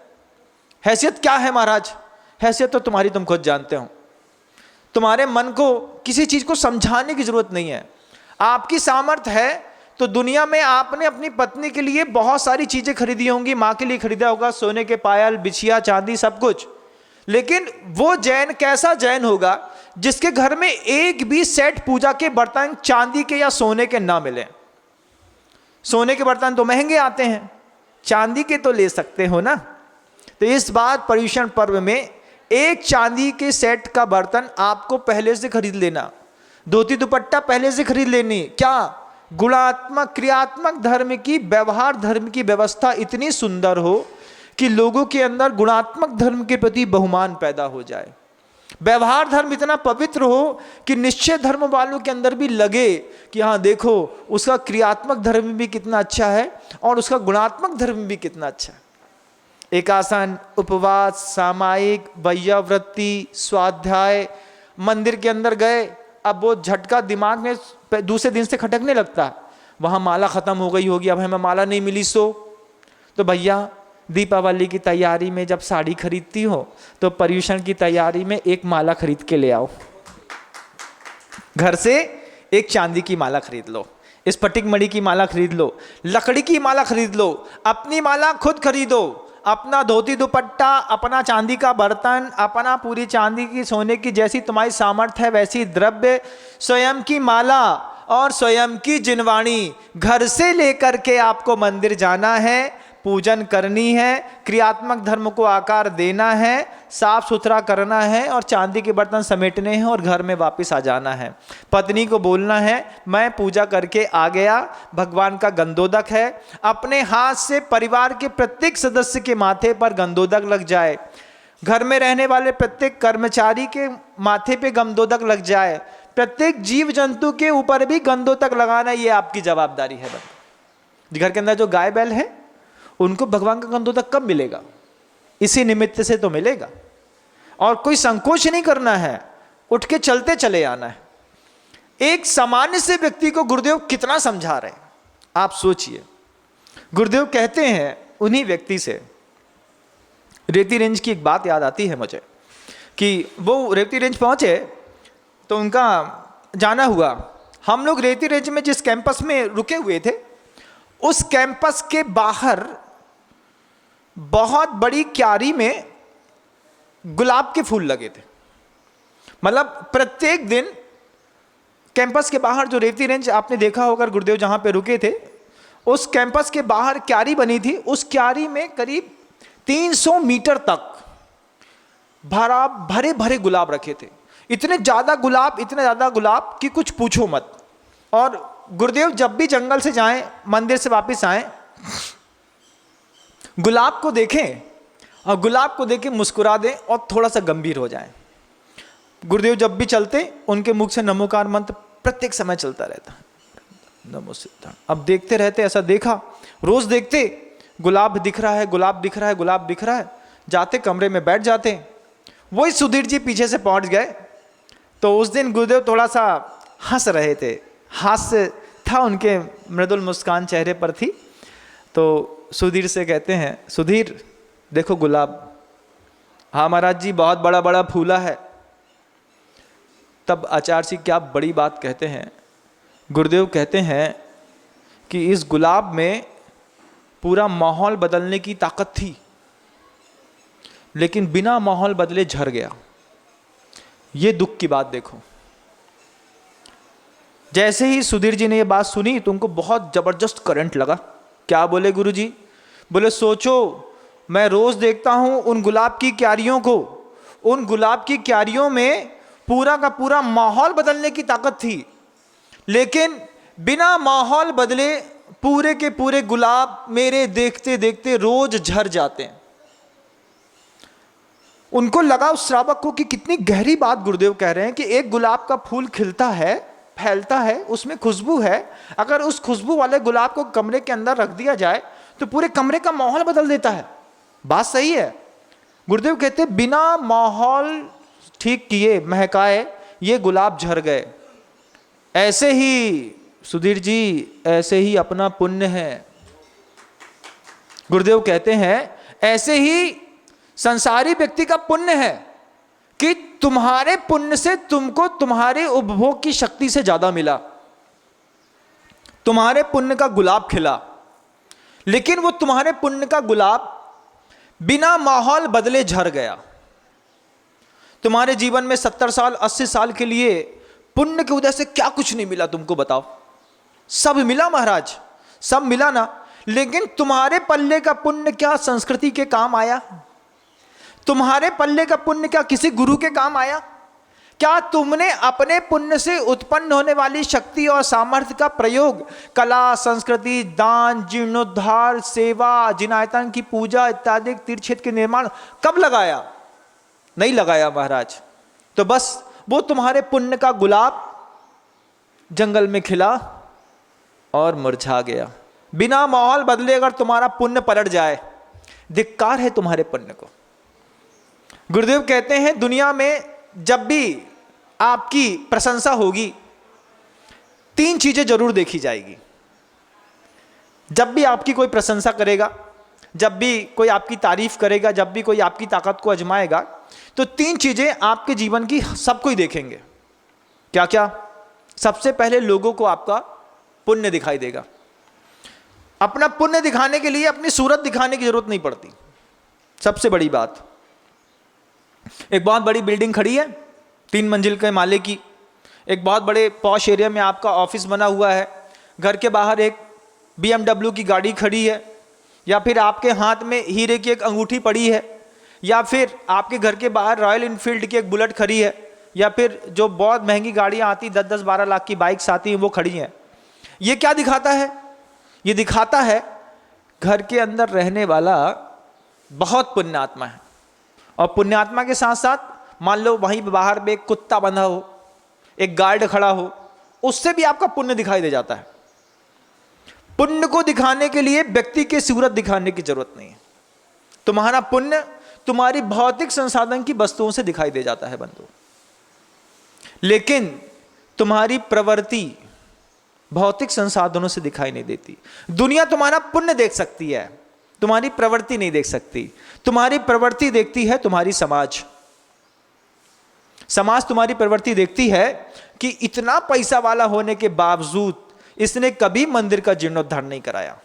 A: हैसियत क्या है महाराज? हैसियत तो तुम्हारी तुम खुद जानते हो। तुम्हारे मन को किसी चीज को समझाने की जरूरत नहीं है। आपकी सामर्थ्य है तो दुनिया में आपने अपनी पत्नी के लिए बहुत सारी चीजें खरीदी होंगी, मां के लिए खरीदा होगा, सोने के पायल, बिछिया, चांदी, सब कुछ। लेकिन वो जैन कैसा जैन होगा जिसके घर में एक भी सेट पूजा के बर्तन चांदी के या सोने के ना मिले? सोने के बर्तन तो महंगे आते हैं, चांदी के तो ले सकते हो ना। तो इस बार पर्यूषण पर्व में एक चांदी के सेट का बर्तन आपको पहले से खरीद लेना, धोती दुपट्टा पहले से खरीद लेनी। क्या? गुणात्मक क्रियात्मक धर्म की, व्यवहार धर्म की व्यवस्था इतनी सुंदर हो कि लोगों के अंदर गुणात्मक धर्म के प्रति बहुमान पैदा हो जाए। व्यवहार धर्म इतना पवित्र हो कि निश्चय धर्म वालों के अंदर भी लगे कि हाँ देखो उसका क्रियात्मक धर्म भी कितना अच्छा है और उसका गुणात्मक धर्म भी कितना अच्छा है। एकासन, उपवास, सामायिक, वैयावृत्ति, स्वाध्याय, मंदिर के अंदर गए, अब वो झटका दिमाग में दूसरे दिन से खटकने लगता है, वहाँ माला खत्म हो गई होगी, अब हमें माला नहीं मिली। तो भैया दीपावली की तैयारी में जब साड़ी खरीदती हो तो पर्यूषण की तैयारी में एक माला खरीद के ले आओ, घर से एक चांदी की माला खरीद लो, स्फटिक मणि की माला खरीद लो, लकड़ी की माला खरीद लो, अपनी माला खुद खरीदो, अपना धोती दुपट्टा, अपना चांदी का बर्तन, अपना पूरी चांदी की सोने की जैसी तुम्हारी सामर्थ्य है वैसी द्रव्य, स्वयं की माला और स्वयं की जिनवाणी घर से लेकर के आपको मंदिर जाना है, पूजन करनी है, क्रियात्मक धर्म को आकार देना है, साफ सुथरा करना है और चांदी के बर्तन समेटने हैं और घर में वापस आ जाना है। पत्नी को बोलना है मैं पूजा करके आ गया, भगवान का गंधोदक है, अपने हाथ से परिवार के प्रत्येक सदस्य के माथे पर गंधोदक लग जाए, घर में रहने वाले प्रत्येक कर्मचारी के माथे पे गंधोदक लग जाए, प्रत्येक जीव जंतु के ऊपर भी गंधोदक लगाना, ये आपकी जवाबदारी है। घर के अंदर जो गाय बैल है उनको भगवान का गंधोदक कब मिलेगा? इसी निमित्त से तो मिलेगा। और कोई संकोच नहीं करना है, उठ के चलते चले आना है। एक सामान्य से व्यक्ति को गुरुदेव कितना समझा रहे हैं, आप सोचिए। गुरुदेव कहते हैं उन्हीं व्यक्ति से, रेती रेंज की एक बात याद आती है मुझे कि वो रेती रेंज पहुंचे तो उनका जाना हुआ। हम लोग रेती रेंज में जिस कैंपस में रुके हुए थे, उस कैंपस के बाहर बहुत बड़ी क्यारी में गुलाब के फूल लगे थे। मतलब प्रत्येक दिन कैंपस के बाहर, जो रेती रेंज आपने देखा होगा गुरुदेव जहां पे रुके थे, उस कैंपस के बाहर क्यारी बनी थी। उस क्यारी में करीब 300 मीटर तक भरे भरे गुलाब रखे थे। इतने ज़्यादा गुलाब कि कुछ पूछो मत। और गुरुदेव जब भी जंगल से जाएं, मंदिर से वापस आएं, गुलाब को देखें और गुलाब को देख के मुस्कुरा दें और थोड़ा सा गंभीर हो जाएं। गुरुदेव जब भी चलते उनके मुख से नमोकार मंत्र प्रत्येक समय चलता रहता, नमो सिद्धार्थ। अब देखते रहते, ऐसा देखा, रोज देखते, गुलाब दिख रहा है, गुलाब दिख रहा है, गुलाब दिख रहा है। जाते कमरे में बैठ जाते। वही सुधीर जी पीछे से पहुंच गए। तो उस दिन गुरुदेव थोड़ा सा हंस रहे थे, हास्य था उनके, मृदुल मुस्कान चेहरे पर थी। तो सुधीर से कहते हैं, सुधीर देखो गुलाब। हाँ महाराज जी, बहुत बड़ा बड़ा फूला है। तब आचार्य जी क्या बड़ी बात कहते हैं, गुरुदेव कहते हैं कि इस गुलाब में पूरा माहौल बदलने की ताकत थी, लेकिन बिना माहौल बदले झड़ गया। ये दुख की बात देखो। जैसे ही सुधीर जी ने ये बात सुनी तो उनको बहुत जबरदस्त करंट लगा। क्या बोले गुरु जी? बोले सोचो, मैं रोज देखता हूं उन गुलाब की क्यारियों को, उन गुलाब की क्यारियों में पूरा का पूरा माहौल बदलने की ताकत थी, लेकिन बिना माहौल बदले पूरे के पूरे गुलाब मेरे देखते देखते रोज झड़ जाते हैं। उनको लगा, उस श्रावक को, कि कितनी गहरी बात गुरुदेव कह रहे हैं कि एक गुलाब का फूल खिलता है, फैलता है, उसमें खुशबू है। अगर उस खुशबू वाले गुलाब को कमरे के अंदर रख दिया जाए तो पूरे कमरे का माहौल बदल देता है। बात सही है। गुरुदेव कहते बिना माहौल ठीक किए, महकाए, ये गुलाब झड़ गए। ऐसे ही सुधीर जी, ऐसे ही अपना पुण्य है। गुरुदेव कहते हैं ऐसे ही संसारी व्यक्ति का पुण्य है कि तुम्हारे पुण्य से तुमको तुम्हारे उपभोग की शक्ति से ज्यादा मिला। तुम्हारे पुण्य का गुलाब खिला, लेकिन वो तुम्हारे पुण्य का गुलाब बिना माहौल बदले झड़ गया। तुम्हारे जीवन में 70 साल 80 साल के लिए पुण्य की वजह से क्या कुछ नहीं मिला तुमको, बताओ? सब मिला महाराज, सब मिला ना, लेकिन तुम्हारे पल्ले का पुण्य क्या संस्कृति के काम आया? तुम्हारे पल्ले का पुण्य क्या किसी गुरु के काम आया? क्या तुमने अपने पुण्य से उत्पन्न होने वाली शक्ति और सामर्थ्य का प्रयोग कला, संस्कृति, दान, जीर्णोद्धार, सेवा, जिनायतन की पूजा इत्यादि तीर्थ क्षेत्र के निर्माण कब लगाया? नहीं लगाया महाराज। तो बस वो तुम्हारे पुण्य का गुलाब जंगल में खिला और मुरझा गया। बिना माहौल बदले अगर तुम्हारा पुण्य पलट जाए, धिक्कार है तुम्हारे पुण्य को। गुरुदेव कहते हैं दुनिया में जब भी आपकी प्रशंसा होगी, 3 चीजें जरूर देखी जाएगी। जब भी आपकी कोई प्रशंसा करेगा, जब भी कोई आपकी तारीफ करेगा, जब भी कोई आपकी ताकत को आजमाएगा, तो 3 चीजें आपके जीवन की सब कोई देखेंगे। क्या क्या? सबसे पहले लोगों को आपका पुण्य दिखाई देगा। अपना पुण्य दिखाने के लिए अपनी सूरत दिखाने की जरूरत नहीं पड़ती। सबसे बड़ी बात, एक बहुत बड़ी बिल्डिंग खड़ी है 3 मंजिल के माले की, एक बहुत बड़े पॉश एरिया में आपका ऑफिस बना हुआ है, घर के बाहर एक BMW की गाड़ी खड़ी है, या फिर आपके हाथ में हीरे की एक अंगूठी पड़ी है, या फिर आपके घर के बाहर रॉयल इनफील्ड की एक बुलेट खड़ी है, या फिर जो बहुत महंगी गाड़ियाँ आती 10-10-12 लाख की बाइक्स आती हैं वो खड़ी हैं। ये क्या दिखाता है? ये दिखाता है घर के अंदर रहने वाला बहुत पुण्यात्मा है, और पुण्यात्मा के साथ साथ मान लो वहीं बाहर में एक कुत्ता बंधा हो, एक गार्ड खड़ा हो, उससे भी आपका पुण्य दिखाई दे जाता है। पुण्य को दिखाने के लिए व्यक्ति की सूरत दिखाने की जरूरत नहीं है। तुम्हारा पुण्य तुम्हारी भौतिक संसाधन की वस्तुओं से दिखाई दे जाता है बंधु, लेकिन तुम्हारी प्रवृत्ति भौतिक संसाधनों से दिखाई नहीं देती। दुनिया तुम्हारा पुण्य देख सकती है, तुम्हारी प्रवृत्ति नहीं देख सकती। तुम्हारी प्रवृत्ति देखती है तुम्हारी समाज। समाज तुम्हारी प्रवृत्ति देखती है कि इतना पैसा वाला होने के बावजूद इसने कभी मंदिर का जीर्णोद्धार नहीं कराया,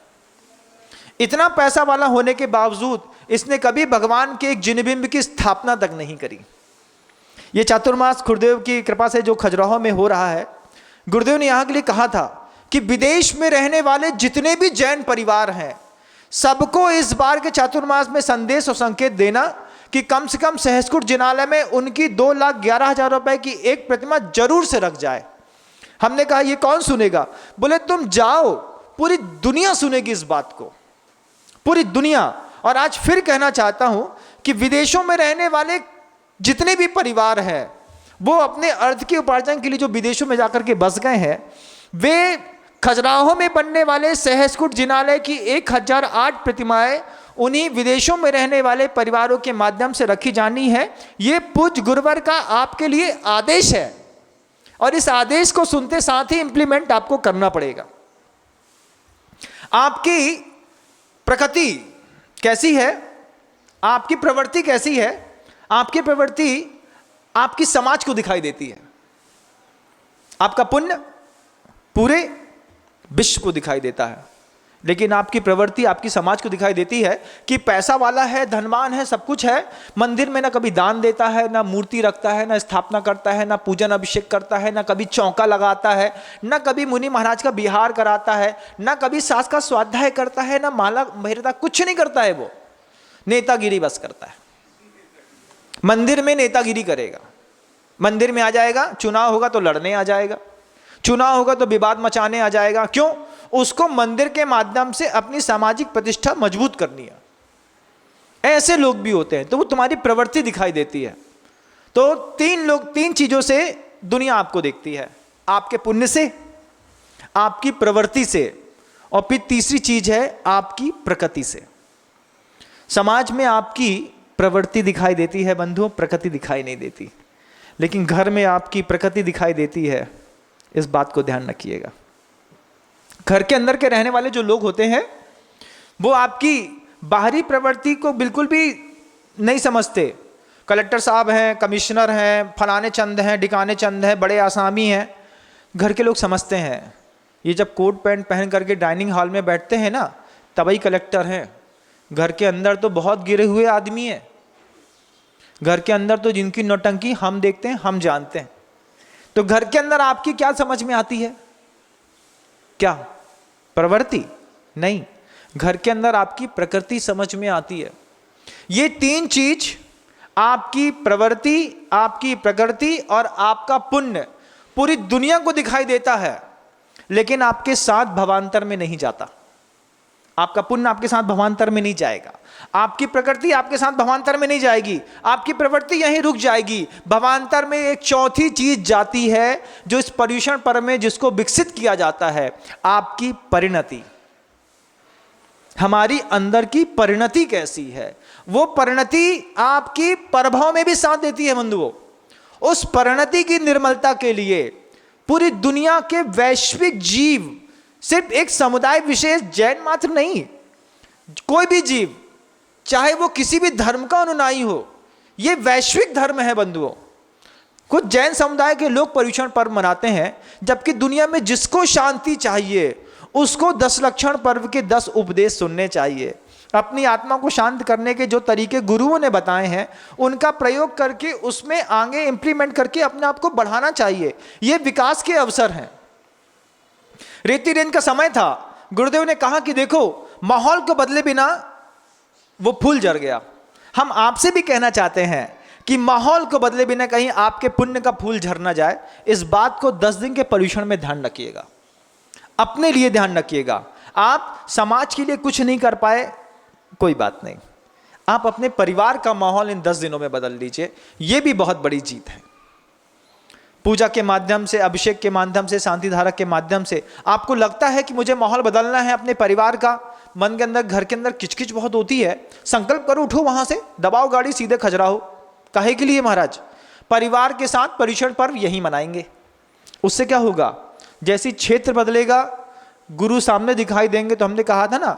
A: इतना पैसा वाला होने के बावजूद इसने कभी भगवान के एक जिनबिंब की स्थापना तक नहीं करी। ये चातुर्मास गुरुदेव की कृपा से जो खजुराहो में हो रहा है, गुरुदेव ने यहां के लिए कहा था कि विदेश में रहने वाले जितने भी जैन परिवार हैं, सबको इस बार के चातुर्मास में संदेश और संकेत देना कि कम से कम सहस्कुट जिनालय में उनकी 2,11,000 रुपए की एक प्रतिमा जरूर से रख जाए। हमने कहा ये कौन सुनेगा? बोले तुम जाओ, पूरी दुनिया सुनेगी इस बात को, पूरी दुनिया। और आज फिर कहना चाहता हूं कि विदेशों में रहने वाले जितने भी परिवार हैं, वो अपने अर्थ के उपार्जन के लिए जो विदेशों में जाकर के बस गए हैं, वे खजुराहो में बनने वाले सहस्कुट जिनालय की 1008 प्रतिमाएं उन्हीं विदेशों में रहने वाले परिवारों के माध्यम से रखी जानी है। ये पूज्य गुरुवर का आपके लिए आदेश है, और इस आदेश को सुनते साथ ही इंप्लीमेंट आपको करना पड़ेगा। आपकी प्रकृति कैसी है, आपकी प्रवृत्ति कैसी है? आपकी प्रवृत्ति आपकी समाज को दिखाई देती है। आपका पुण्य पूरे विश्व को दिखाई देता है, लेकिन आपकी प्रवृत्ति आपकी समाज को दिखाई देती है कि पैसा वाला है, धनवान है, सब कुछ है, मंदिर में ना कभी दान देता है, ना मूर्ति रखता है, ना स्थापना करता है, ना पूजन अभिषेक करता है, ना कभी चौका लगाता है, ना कभी मुनि महाराज का बिहार कराता है, ना कभी सास का स्वाध्याय करता है, ना माला महिरता, कुछ नहीं करता है। वो नेतागिरी बस करता है। मंदिर में नेतागिरी करेगा, मंदिर में आ जाएगा, चुनाव होगा तो लड़ने आ जाएगा, चुनाव होगा तो विवाद मचाने आ जाएगा। क्यों? उसको मंदिर के माध्यम से अपनी सामाजिक प्रतिष्ठा मजबूत करनी है। ऐसे लोग भी होते हैं, तो वो तुम्हारी प्रवृत्ति दिखाई देती है। तो तीन चीजों से दुनिया आपको देखती है, आपके पुण्य से, आपकी प्रवृत्ति से, और फिर तीसरी चीज है आपकी प्रकृति से। समाज में आपकी प्रवृत्ति दिखाई देती है बंधुओं, प्रकृति दिखाई नहीं देती। लेकिन घर में आपकी प्रकृति दिखाई देती है, इस बात को ध्यान रखिएगा। घर के अंदर के रहने वाले जो लोग होते हैं, वो आपकी बाहरी प्रवृत्ति को बिल्कुल भी नहीं समझते। कलेक्टर साहब हैं, कमिश्नर हैं, फलाने चंद हैं, ढिकाने चंद हैं, बड़े आसामी हैं, घर के लोग समझते हैं। ये जब कोट पैंट पहन करके डाइनिंग हॉल में बैठते हैं ना, तभी कलेक्टर हैं। घर के अंदर तो बहुत गिरे हुए आदमी हैं। घर के अंदर तो जिनकी नौटंकी हम देखते हैं, हम जानते हैं। तो घर के अंदर आपकी क्या समझ में आती है? क्या प्रवृत्ति? नहीं, घर के अंदर आपकी प्रकृति समझ में आती है। ये तीन चीज, आपकी प्रवृत्ति, आपकी प्रकृति और आपका पुण्य, पूरी दुनिया को दिखाई देता है, लेकिन आपके साथ भवांतर में नहीं जाता। आपका पुण्य आपके साथ भवांतर में नहीं जाएगा, आपकी प्रकृति आपके साथ भवांतर में नहीं जाएगी, आपकी प्रवृत्ति यहीं रुक जाएगी। भवांतर में एक चौथी चीज जाती है, जो इस पर्यूषण पर्व में जिसको विकसित किया जाता है, आपकी परिणति। हमारी अंदर की परिणति कैसी है, वो परिणति आपकी प्रभाव में भी साथ देती है बंधुओं। उस परिणति की निर्मलता के लिए पूरी दुनिया के वैश्विक जीव, सिर्फ एक समुदाय विशेष जैन मात्र नहीं, कोई भी जीव, चाहे वो किसी भी धर्म का अनुयायी हो, ये वैश्विक धर्म है बंधुओं। कुछ जैन समुदाय के लोग पर्यूषण पर्व मनाते हैं, जबकि दुनिया में जिसको शांति चाहिए उसको 10 लक्षण पर्व के 10 उपदेश सुनने चाहिए। अपनी आत्मा को शांत करने के जो तरीके गुरुओं ने बताए हैं, उनका प्रयोग करके उसमें आगे इंप्लीमेंट करके अपने आप को बढ़ाना चाहिए। ये विकास के अवसर हैं। रेती रेंज का समय था, गुरुदेव ने कहा कि देखो, माहौल को बदले बिना वो फूल जर गया। हम आपसे भी कहना चाहते हैं कि माहौल को बदले बिना कहीं आपके पुण्य का फूल झर ना जाए। इस बात को 10 दिन के पर्यूषण में ध्यान रखिएगा, अपने लिए ध्यान रखिएगा। आप समाज के लिए कुछ नहीं कर पाए, कोई बात नहीं, आप अपने परिवार का माहौल इन 10 दिनों में बदल लीजिए, यह भी बहुत बड़ी जीत है। पूजा के माध्यम से, अभिषेक के माध्यम से, शांति धारक के माध्यम से आपको लगता है कि मुझे माहौल बदलना है अपने परिवार का, मन के अंदर, घर के अंदर किचकिच बहुत होती है, संकल्प करो, उठो वहां से, दबाओ गाड़ी, सीधे खजुराहो। काहे के लिए महाराज? परिवार के साथ पर्युषण पर्व यही मनाएंगे। उससे क्या होगा? जैसी क्षेत्र बदलेगा, गुरु सामने दिखाई देंगे। तो हमने कहा था ना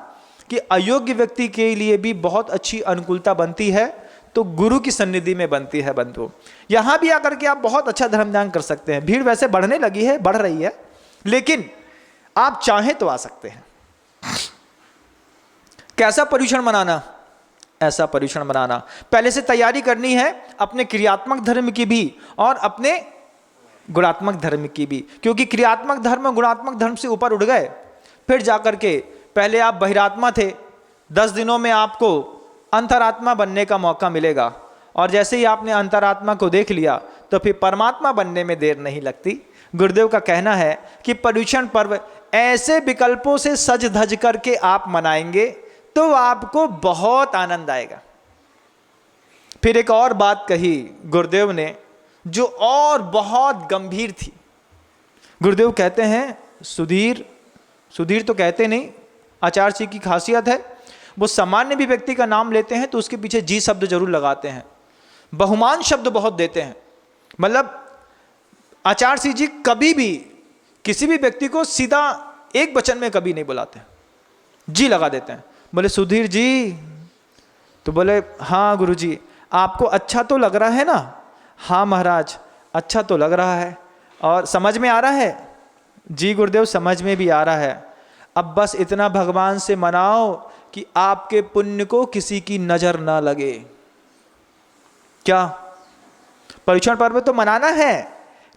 A: कि अयोग्य व्यक्ति के लिए भी बहुत अच्छी अनुकूलता बनती है, तो गुरु की सन्निधि में बनती है बंधु। यहां भी आकर के आप बहुत अच्छा धर्म ध्यान कर सकते हैं। भीड़ वैसे बढ़ने लगी है, बढ़ रही है, लेकिन आप चाहें तो आ सकते हैं। कैसा पर्युषण मनाना? ऐसा पर्युषण मनाना, पहले से तैयारी करनी है अपने क्रियात्मक धर्म की भी और अपने गुणात्मक धर्म की भी, क्योंकि क्रियात्मक धर्म और गुणात्मक धर्म से ऊपर उठ गए, फिर जाकर के, पहले आप बहिरात्मा थे, 10 दिनों में आपको अंतरात्मा बनने का मौका मिलेगा, और जैसे ही आपने अंतरात्मा को देख लिया तो फिर परमात्मा बनने में देर नहीं लगती। गुरुदेव का कहना है कि पर्युषण पर्व ऐसे विकल्पों से सज धज करके आप मनाएंगे तो आपको बहुत आनंद आएगा। फिर एक और बात कही गुरुदेव ने जो और बहुत गंभीर थी। गुरुदेव कहते हैं, सुधीर, सुधीर तो कहते नहीं, आचार्य जी की खासियत है, वो सामान्य भी व्यक्ति का नाम लेते हैं तो उसके पीछे जी शब्द जरूर लगाते हैं, बहुमान शब्द बहुत देते हैं। मतलब आचार्य जी कभी भी किसी भी व्यक्ति को सीधा एक वचन में कभी नहीं बुलाते, जी लगा देते हैं। बोले सुधीर जी, तो बोले हाँ गुरु जी, आपको अच्छा तो लग रहा है ना? हाँ महाराज, अच्छा तो लग रहा है। और समझ में आ रहा है? जी गुरुदेव, समझ में भी आ रहा है। अब बस इतना भगवान से मनाओ कि आपके पुण्य को किसी की नजर ना लगे। क्या? पर्युषण पर्व तो मनाना है,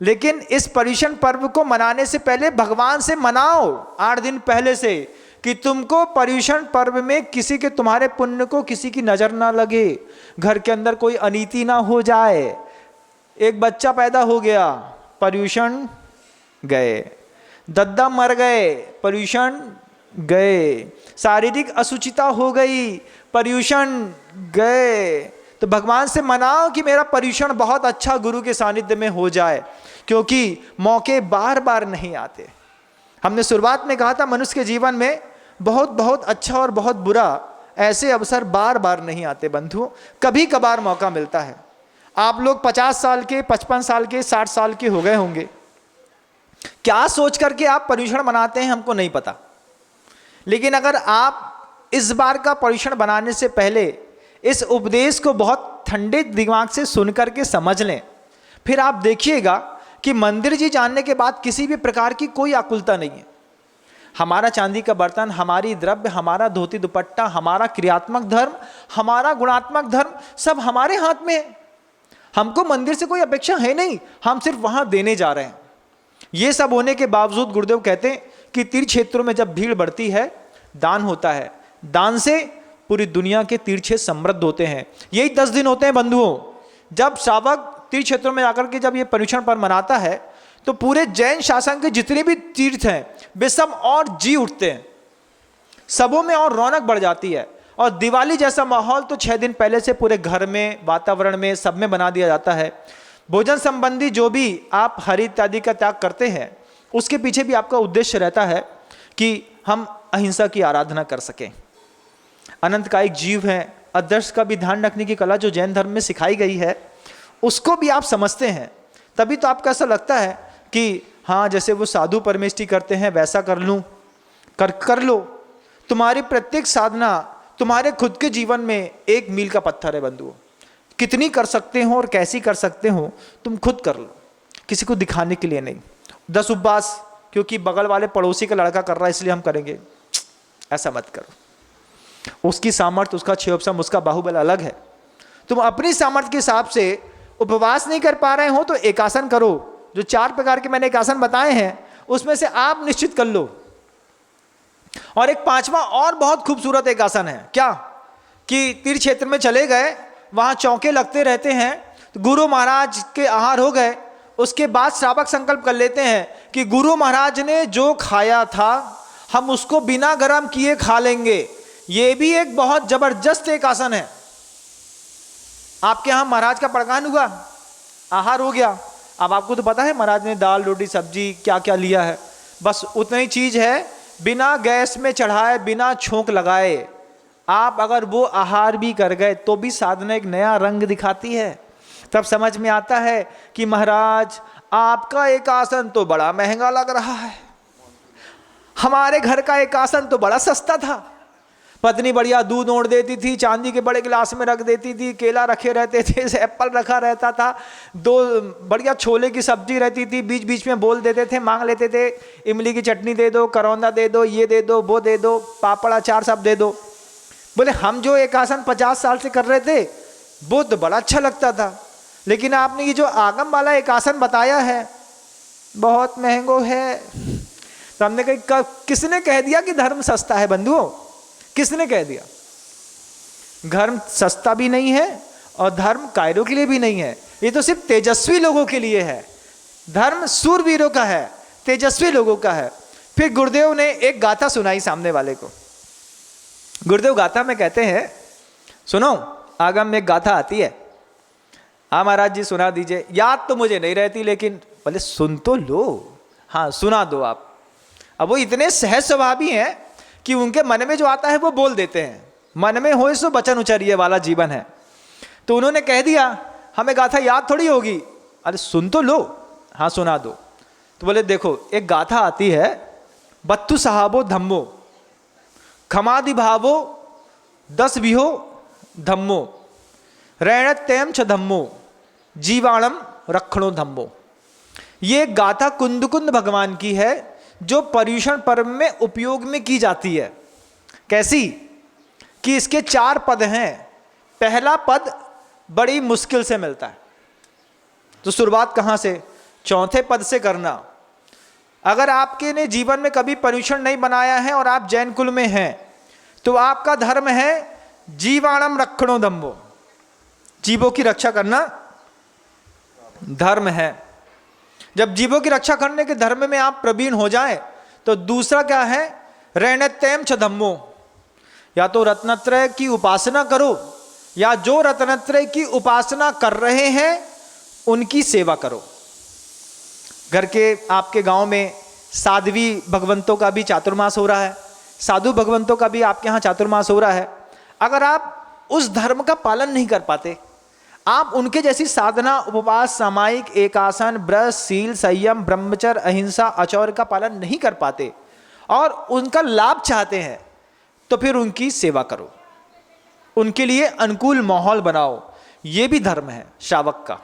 A: लेकिन इस पर्युषण पर्व को मनाने से पहले भगवान से मनाओ 8 दिन पहले से कि तुमको पर्युषण पर्व में किसी के, तुम्हारे पुण्य को किसी की नजर ना लगे, घर के अंदर कोई अनीति ना हो जाए। एक बच्चा पैदा हो गया, पर्युषण गए, दद्दा मर गए, पर्युषण गए, शारीरिक असुचिता हो गई, पर्युषण गए। तो भगवान से मनाओ कि मेरा पर्युषण बहुत अच्छा गुरु के सानिध्य में हो जाए, क्योंकि मौके बार बार नहीं आते। हमने शुरुआत में कहा था मनुष्य के जीवन में बहुत बहुत अच्छा और बहुत बुरा, ऐसे अवसर बार बार नहीं आते बंधु, कभी कभार मौका मिलता है। आप लोग 50 साल के, 55 साल के, 60 साल के हो गए होंगे, क्या सोच करके आप पर्युषण मनाते हैं हमको नहीं पता, लेकिन अगर आप इस बार का पर्युषण बनाने से पहले इस उपदेश को बहुत ठंडे दिमाग से सुन करके समझ लें, फिर आप देखिएगा कि मंदिर जी जानने के बाद किसी भी प्रकार की कोई आकुलता नहीं है। हमारा चांदी का बर्तन, हमारी द्रव्य, हमारा धोती दुपट्टा, हमारा क्रियात्मक धर्म, हमारा गुणात्मक धर्म, सब हमारे हाथ में है। हमको मंदिर से कोई अपेक्षा है नहीं, हम सिर्फ वहां देने जा रहे हैं। ये सब होने के बावजूद गुरुदेव कहते हैं कि तीर्थ क्षेत्रों में जब भीड़ बढ़ती है, दान होता है, दान से पूरी दुनिया के तीर्थ क्षेत्र समृद्ध होते हैं। यही 10 दिन होते हैं बंधुओं, जब श्रावक तीर्थ क्षेत्रों में आकर के जब ये पर्युषण पर्व मनाता है तो पूरे जैन शासन के जितने भी तीर्थ हैं वे सब और जी उठते हैं, सबों में और रौनक बढ़ जाती है। और दिवाली जैसा माहौल तो 6 दिन पहले से पूरे घर में, वातावरण में, सब में बना दिया जाता है। भोजन संबंधी जो भी आप हरि इत्यादि का त्याग करते हैं, उसके पीछे भी आपका उद्देश्य रहता है कि हम अहिंसा की आराधना कर सकें। अनंत का एक जीव है, आदर्श का भी ध्यान रखने की कला जो जैन धर्म में सिखाई गई है, उसको भी आप समझते हैं। तभी तो आपको ऐसा लगता है कि हाँ, जैसे वो साधु परमेष्टि करते हैं वैसा कर लूँ, कर लो। तुम्हारी प्रत्येक साधना तुम्हारे खुद के जीवन में एक मील का पत्थर है बंधुओं। कितनी कर सकते हो और कैसी कर सकते हो तुम खुद कर लो, किसी को दिखाने के लिए नहीं। 10 उपवास क्योंकि बगल वाले पड़ोसी का लड़का कर रहा है इसलिए हम करेंगे, ऐसा मत करो। उसकी सामर्थ्य, उसका क्षेपसम, उसका बाहुबल अलग है। तुम अपनी सामर्थ्य के हिसाब से उपवास नहीं कर पा रहे हो तो एकासन करो। जो 4 प्रकार के मैंने एकासन बताए हैं उसमें से आप निश्चित कर लो। और एक 5वां और बहुत खूबसूरत एकासन है, क्या कि तीर्थ क्षेत्र में चले गए, वहां चौके लगते रहते हैं, तो गुरु महाराज के आहार हो गए, उसके बाद श्रावक संकल्प कर लेते हैं कि गुरु महाराज ने जो खाया था हम उसको बिना गर्म किए खा लेंगे। ये भी एक बहुत जबरदस्त एक आसन है। आपके यहाँ महाराज का पड़कान हुआ, आहार हो गया। अब आपको तो पता है महाराज ने दाल रोटी सब्जी क्या क्या लिया है, बस उतना ही चीज है, बिना गैस में चढ़ाए बिना छोंक लगाए आप अगर वो आहार भी कर गए तो भी साधना एक नया रंग दिखाती है। तब समझ में आता है कि महाराज आपका एक आसन तो बड़ा महंगा लग रहा है, हमारे घर का एक आसन तो बड़ा सस्ता था। पत्नी बढ़िया दूध ओढ़ देती थी, चांदी के बड़े गिलास में रख देती थी, केला रखे रहते थे, एप्पल रखा रहता था, 2 बढ़िया छोले की सब्जी रहती थी, बीच बीच में बोल देते थे, मांग लेते थे, इमली की चटनी दे दो, करौंदा दे दो, ये दे दो, वो दे दो, पापड़ अचार सब दे दो। बोले हम जो एक आसन 50 साल से कर रहे थे वो तो बड़ा अच्छा लगता था, लेकिन आपने ये जो आगम वाला एक आसन बताया है बहुत महंगो है। तो हमने कहा किसने कह दिया कि धर्म सस्ता है बंधुओं? किसने कह दिया? धर्म सस्ता भी नहीं है और धर्म कायरों के लिए भी नहीं है, ये तो सिर्फ तेजस्वी लोगों के लिए है। धर्म सूरवीरों का है, तेजस्वी लोगों का है। फिर गुरुदेव ने एक गाथा सुनाई सामने वाले को। गुरुदेव गाथा में कहते हैं, सुनो आगम में एक गाथा आती है, हाँ महाराज जी सुना दीजिए। याद तो मुझे नहीं रहती लेकिन बोले सुन तो लो, हाँ सुना दो आप। अब वो इतने सहज स्वभावी हैं कि उनके मन में जो आता है वो बोल देते हैं, मन में हो सो बचन उचरिए वाला जीवन है। तो उन्होंने कह दिया हमें गाथा याद थोड़ी होगी, अरे सुन तो लो, हाँ सुना दो। तो बोले देखो एक गाथा आती है, बत्तु साहबो धम्मो खमादि भावो 10 विहो धम्मो रैणत्यम च धम्मो जीवाणम रखणो धम्मो। ये गाथा कुंदकुंद भगवान की है जो पर्युषण पर्व में उपयोग में की जाती है। कैसी कि इसके 4 पद हैं। पहला पद बड़ी मुश्किल से मिलता है, तो शुरुआत कहां से? चौथे पद से करना। अगर आपके ने जीवन में कभी पर्युषण नहीं बनाया है और आप जैन कुल में हैं तो आपका धर्म है जीवाणम रक्षणो धम्मो, जीवों की रक्षा करना धर्म है। जब जीवों की रक्षा करने के धर्म में आप प्रवीण हो जाएं तो दूसरा क्या है? रैणत्यम च धम्मो, या तो रत्नत्रय की उपासना करो या जो रत्नत्रय की उपासना कर रहे हैं उनकी सेवा करो। घर के आपके गांव में साध्वी भगवंतों का भी चातुर्मास हो रहा है, साधु भगवंतों का भी आपके यहाँ चातुर्मास हो रहा है। अगर आप उस धर्म का पालन नहीं कर पाते, आप उनके जैसी साधना उपवास सामायिक एकासन व्रत शील संयम ब्रह्मचर्य अहिंसा आचौर का पालन नहीं कर पाते और उनका लाभ चाहते हैं तो फिर उनकी सेवा करो, उनके लिए अनुकूल माहौल बनाओ। ये भी धर्म है श्रावक का।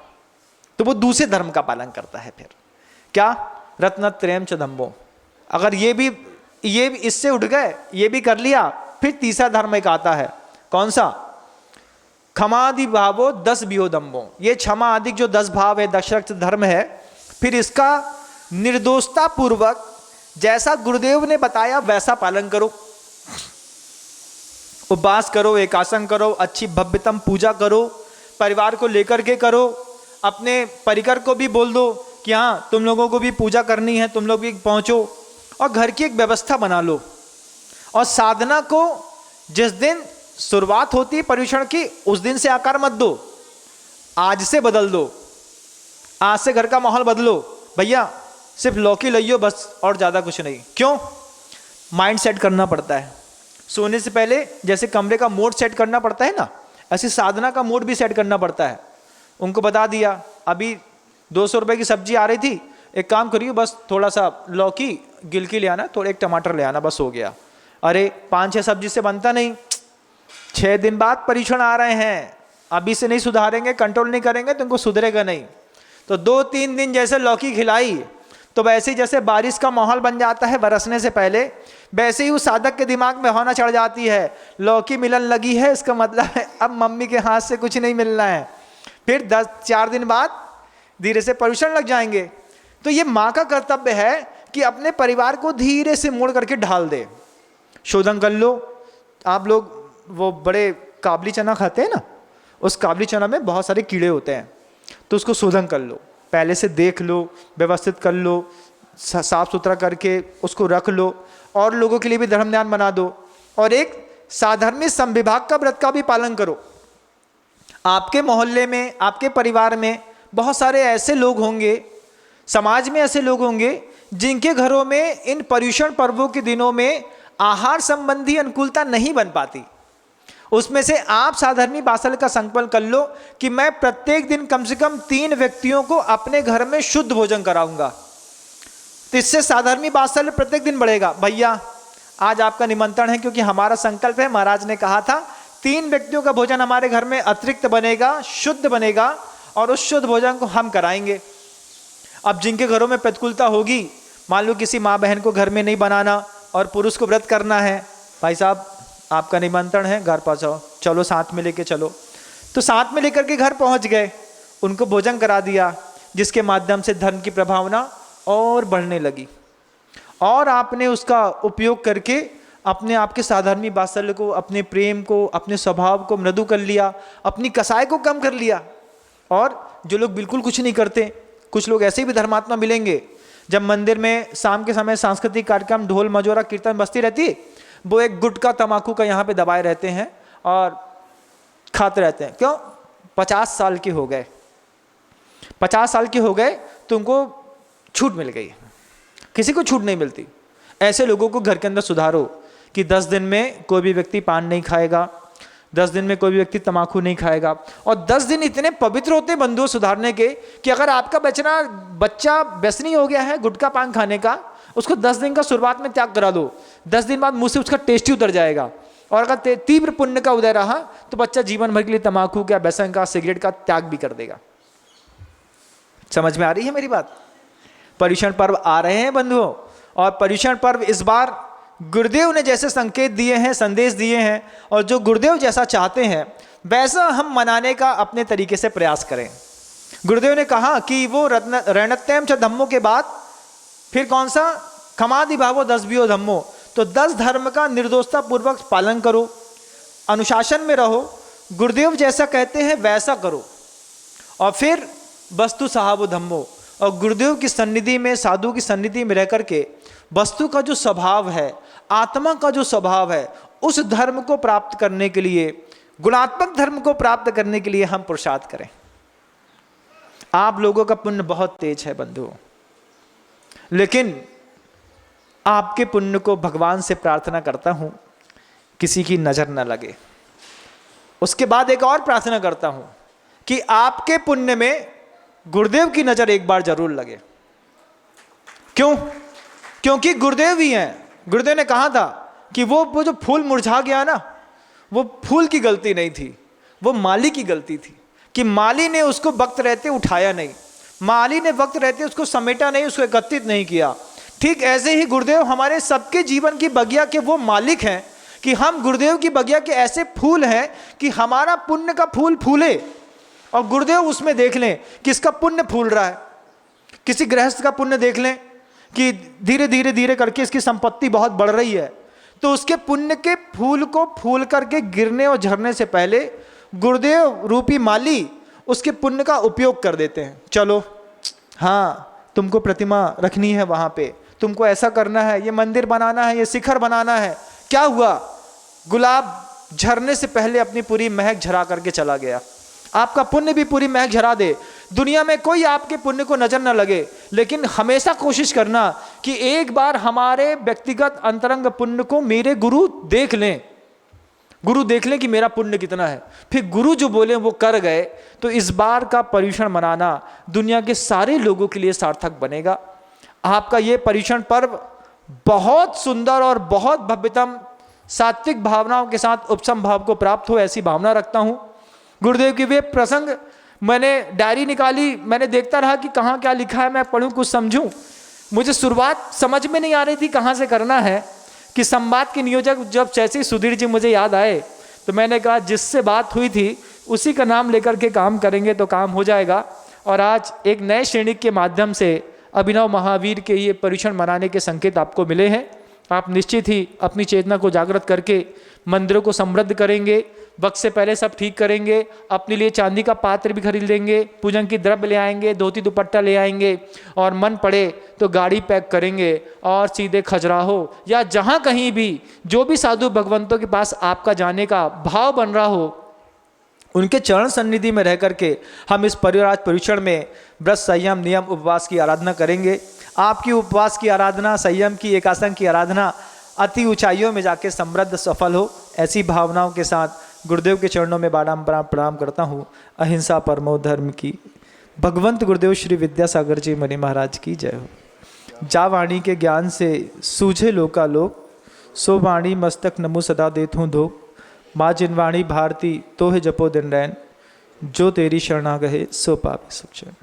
A: तो वो दूसरे धर्म का पालन करता है। फिर क्या? रत्नत्रयम च धम्मो। अगर ये इससे उठ गए, ये भी कर लिया, फिर तीसरा धर्म एक आता है। कौन सा? क्षमादि भावो 10 विहो धम्मो। ये क्षमा आदि जो 10 भाव है, दशरथ धर्म है। फिर इसका निर्दोषता पूर्वक जैसा गुरुदेव ने बताया वैसा पालन करो, उपवास करो, एकासन करो, अच्छी भव्यतम पूजा करो, परिवार को लेकर के करो, अपने परिकर को भी बोल दो कि हाँ तुम लोगों को भी पूजा करनी है, तुम लोग भी पहुंचो, और घर की एक व्यवस्था बना लो। और साधना को जिस दिन शुरुआत होती है पर्युषण की उस दिन से आकार मत दो, आज से बदल दो। आज से घर का माहौल बदलो, भैया सिर्फ लौकी लइयो बस, और ज़्यादा कुछ नहीं। क्यों? माइंड सेट करना पड़ता है। सोने से पहले जैसे कमरे का मोड सेट करना पड़ता है ना, ऐसे साधना का मोड भी सेट करना पड़ता है। उनको बता दिया अभी 200 रुपये की सब्जी आ रही थी, एक काम करिए बस थोड़ा सा लौकी गिलकी ले आना, थोड़ा एक टमाटर ले आना, बस हो गया। अरे 5-6 सब्जी से बनता नहीं, 6 दिन बाद परीक्षण आ रहे हैं, अभी से नहीं सुधारेंगे, कंट्रोल नहीं करेंगे तो उनको सुधरेगा नहीं। तो 2-3 दिन जैसे लौकी खिलाई तो वैसे ही जैसे बारिश का माहौल बन जाता है बरसने से पहले, वैसे ही उस साधक के दिमाग में होना चढ़ जाती है, लौकी मिलन लगी है, इसका मतलब है अब मम्मी के हाथ से कुछ नहीं मिलना है। फिर 4 दिन बाद धीरे से पर्युषण लग जाएंगे। तो ये माँ का कर्तव्य है कि अपने परिवार को धीरे से मोड़ करके ढाल दे। शोधन कर लो। आप लोग वो बड़े काबली चना खाते हैं ना, उस काबली चना में बहुत सारे कीड़े होते हैं, तो उसको शोधन कर लो, पहले से देख लो, व्यवस्थित कर लो, साफ सुथरा करके उसको रख लो, और लोगों के लिए भी धर्म ध्यान बना दो। और एक साधर्मी संविभाग का व्रत का भी पालन करो। आपके मोहल्ले में, आपके परिवार में बहुत सारे ऐसे लोग होंगे, समाज में ऐसे लोग होंगे जिनके घरों में इन पर्युषण पर्वों के दिनों में आहार संबंधी अनुकूलता नहीं बन पाती। उसमें से आप साधर्मी बासल का संकल्प कर लो कि मैं प्रत्येक दिन कम से कम 3 व्यक्तियों को अपने घर में शुद्ध भोजन कराऊंगा। तो इससे साधर्मी बासल प्रत्येक दिन बढ़ेगा। भैया आज आपका निमंत्रण है, क्योंकि हमारा संकल्प है, महाराज ने कहा था 3 व्यक्तियों का भोजन हमारे घर में अतिरिक्त बनेगा, शुद्ध बनेगा, और उस शुद्ध भोजन को हम कराएंगे। अब जिनके घरों में प्रतिकूलता होगी, मान लो किसी माँ बहन को घर में नहीं बनाना और पुरुष को व्रत करना है, भाई साहब आपका निमंत्रण है, घर पहुँचाओ, चलो साथ में लेके चलो। तो साथ में लेकर के घर पहुँच गए, उनको भोजन करा दिया, जिसके माध्यम से धर्म की प्रभावना और बढ़ने लगी, और आपने उसका उपयोग करके अपने आपके साधर्मी बात्सल्य को, अपने प्रेम को, अपने स्वभाव को मृदु कर लिया, अपनी कसाई को कम कर लिया। और जो लोग बिल्कुल कुछ नहीं करते, कुछ लोग ऐसे भी धर्मात्मा मिलेंगे, जब मंदिर में शाम के समय सांस्कृतिक कार्यक्रम, ढोल मजोरा कीर्तन बजती रहती है, वो एक गुटखा तमाकू का यहाँ पे दबाए रहते हैं और खाते रहते हैं। क्यों? 50 साल के हो गए, 50 साल के हो गए तो उनको छूट मिल गई, किसी को छूट नहीं मिलती। ऐसे लोगों को घर के अंदर सुधारो कि 10 दिन में कोई भी व्यक्ति पान नहीं खाएगा, 10 दिन में कोई भी व्यक्ति तमाकू नहीं खाएगा। और 10 दिन इतने पवित्र होते हैं बंधुओं सुधारने के कि अगर आपका बच्चा व्यसनी हो गया है गुटखा पान खाने का, उसको 10 दिन का शुरुआत में त्याग करा दो, 10 दिन बाद मुंह से उसका टेस्ट ही उतर जाएगा। और अगर तीव्र पुण्य का उदय रहा तो बच्चा जीवन भर के लिए तमाकू का, व्यसन का, सिगरेट का त्याग भी कर देगा। समझ में आ रही है मेरी बात? पर्युषण पर्व आ रहे हैं बंधुओं, और पर्युषण पर्व इस बार गुरुदेव ने जैसे संकेत दिए हैं, संदेश दिए हैं, और जो गुरुदेव जैसा चाहते हैं वैसा हम मनाने का अपने तरीके से प्रयास करें। गुरुदेव ने कहा कि वो रणत्यम च धम्मों के बाद फिर कौन सा? खमादि भावो 10 बियो धम्मो। तो 10 धर्म का निर्दोषता पूर्वक पालन करो, अनुशासन में रहो, गुरुदेव जैसा कहते हैं वैसा करो, और फिर वस्तु सहावो धम्मो। और गुरुदेव की सन्निधि में, साधु की सन्निधि में रह करके वस्तु का जो स्वभाव है, आत्मा का जो स्वभाव है, उस धर्म को प्राप्त करने के लिए, गुणात्मक धर्म को प्राप्त करने के लिए हम पुरुषार्थ करें। आप लोगों का पुण्य बहुत तेज है बंधुओं, लेकिन आपके पुण्य को भगवान से प्रार्थना करता हूं किसी की नजर न लगे। उसके बाद एक और प्रार्थना करता हूं कि आपके पुण्य में गुरुदेव की नजर एक बार जरूर लगे। क्यों? क्योंकि गुरुदेव ही हैं। गुरुदेव ने कहा था कि वो जो फूल मुरझा गया ना, वो फूल की गलती नहीं थी, वो माली की गलती थी कि माली ने उसको वक्त रहते उठाया नहीं, माली ने वक्त रहते उसको समेटा नहीं, उसको एकत्रित नहीं किया। ठीक ऐसे ही गुरुदेव हमारे सबके जीवन की बगिया के वो मालिक हैं कि हम गुरुदेव की बगिया के ऐसे फूल हैं कि हमारा पुण्य का फूल फूले और गुरुदेव उसमें देख लें कि इसका पुण्य फूल रहा है। किसी गृहस्थ का पुण्य देख लें कि धीरे धीरे धीरे करके इसकी संपत्ति बहुत बढ़ रही है, तो उसके पुण्य के फूल को फूल करके गिरने और झरने से पहले गुरुदेव रूपी माली उसके पुण्य का उपयोग कर देते हैं। चलो हाँ, तुमको प्रतिमा रखनी है वहाँ पे, तुमको ऐसा करना है, ये मंदिर बनाना है, ये शिखर बनाना है। क्या हुआ? गुलाब झरने से पहले अपनी पूरी महक झरा करके चला गया। आपका पुण्य भी पूरी महक झरा दे, दुनिया में कोई आपके पुण्य को नजर न लगे, लेकिन हमेशा कोशिश करना कि एक बार हमारे व्यक्तिगत अंतरंग पुण्य को मेरे गुरु देख लें, गुरु देख लें कि मेरा पुण्य कितना है। फिर गुरु जो बोले वो कर गए, तो इस बार का पर्युषण मनाना दुनिया के सारे लोगों के लिए सार्थक बनेगा। आपका ये पर्युषण पर्व बहुत सुंदर और बहुत भव्यतम सात्विक भावनाओं के साथ उपसम भाव को प्राप्त हो, ऐसी भावना रखता हूँ। गुरुदेव की वे प्रसंग, मैंने डायरी निकाली, मैंने देखता रहा कि कहाँ क्या लिखा है, मैं पढ़ूँ कुछ समझूँ। मुझे शुरुआत समझ में नहीं आ रही थी कहाँ से करना है, कि संवाद के नियोजक जब जैसे सुधीर जी मुझे याद आए तो मैंने कहा जिससे बात हुई थी उसी का नाम लेकर के काम करेंगे तो काम हो जाएगा। और आज एक नए श्रेणी के माध्यम से अभिनव महावीर के ये पर्युषण मनाने के संकेत आपको मिले हैं। आप निश्चित ही अपनी चेतना को जागृत करके मंदिरों को समृद्ध करेंगे, वक्त से पहले सब ठीक करेंगे, अपने लिए चांदी का पात्र भी खरीद लेंगे, पूजन की द्रव्य ले आएंगे, धोती दुपट्टा ले आएंगे, और मन पड़े तो गाड़ी पैक करेंगे और सीधे खजुराहो या जहाँ कहीं भी जो भी साधु भगवंतों के पास आपका जाने का भाव बन रहा हो, उनके चरण सन्निधि में रह करके हम इस परिराज परीक्षण में व्रत, संयम, नियम, उपवास की आराधना करेंगे। आपकी उपवास की आराधना, संयम की, एकासन की आराधना अति ऊंचाइयों में जाके समृद्ध सफल हो, ऐसी भावनाओं के साथ गुरुदेव के चरणों में बारंबार प्रणाम करता हूँ। अहिंसा परमो धर्म की। भगवंत गुरुदेव श्री विद्यासागर जी मणि महाराज की जय हो। जा वाणी के ज्ञान से सूझे लोकालोक, सो वाणी मस्तक नमो सदा देत हूँ धोख। माँ जिनवाणी भारती तो है जपो दिन रैन, जो तेरी शरणा गहे सो पावे सुख चैन।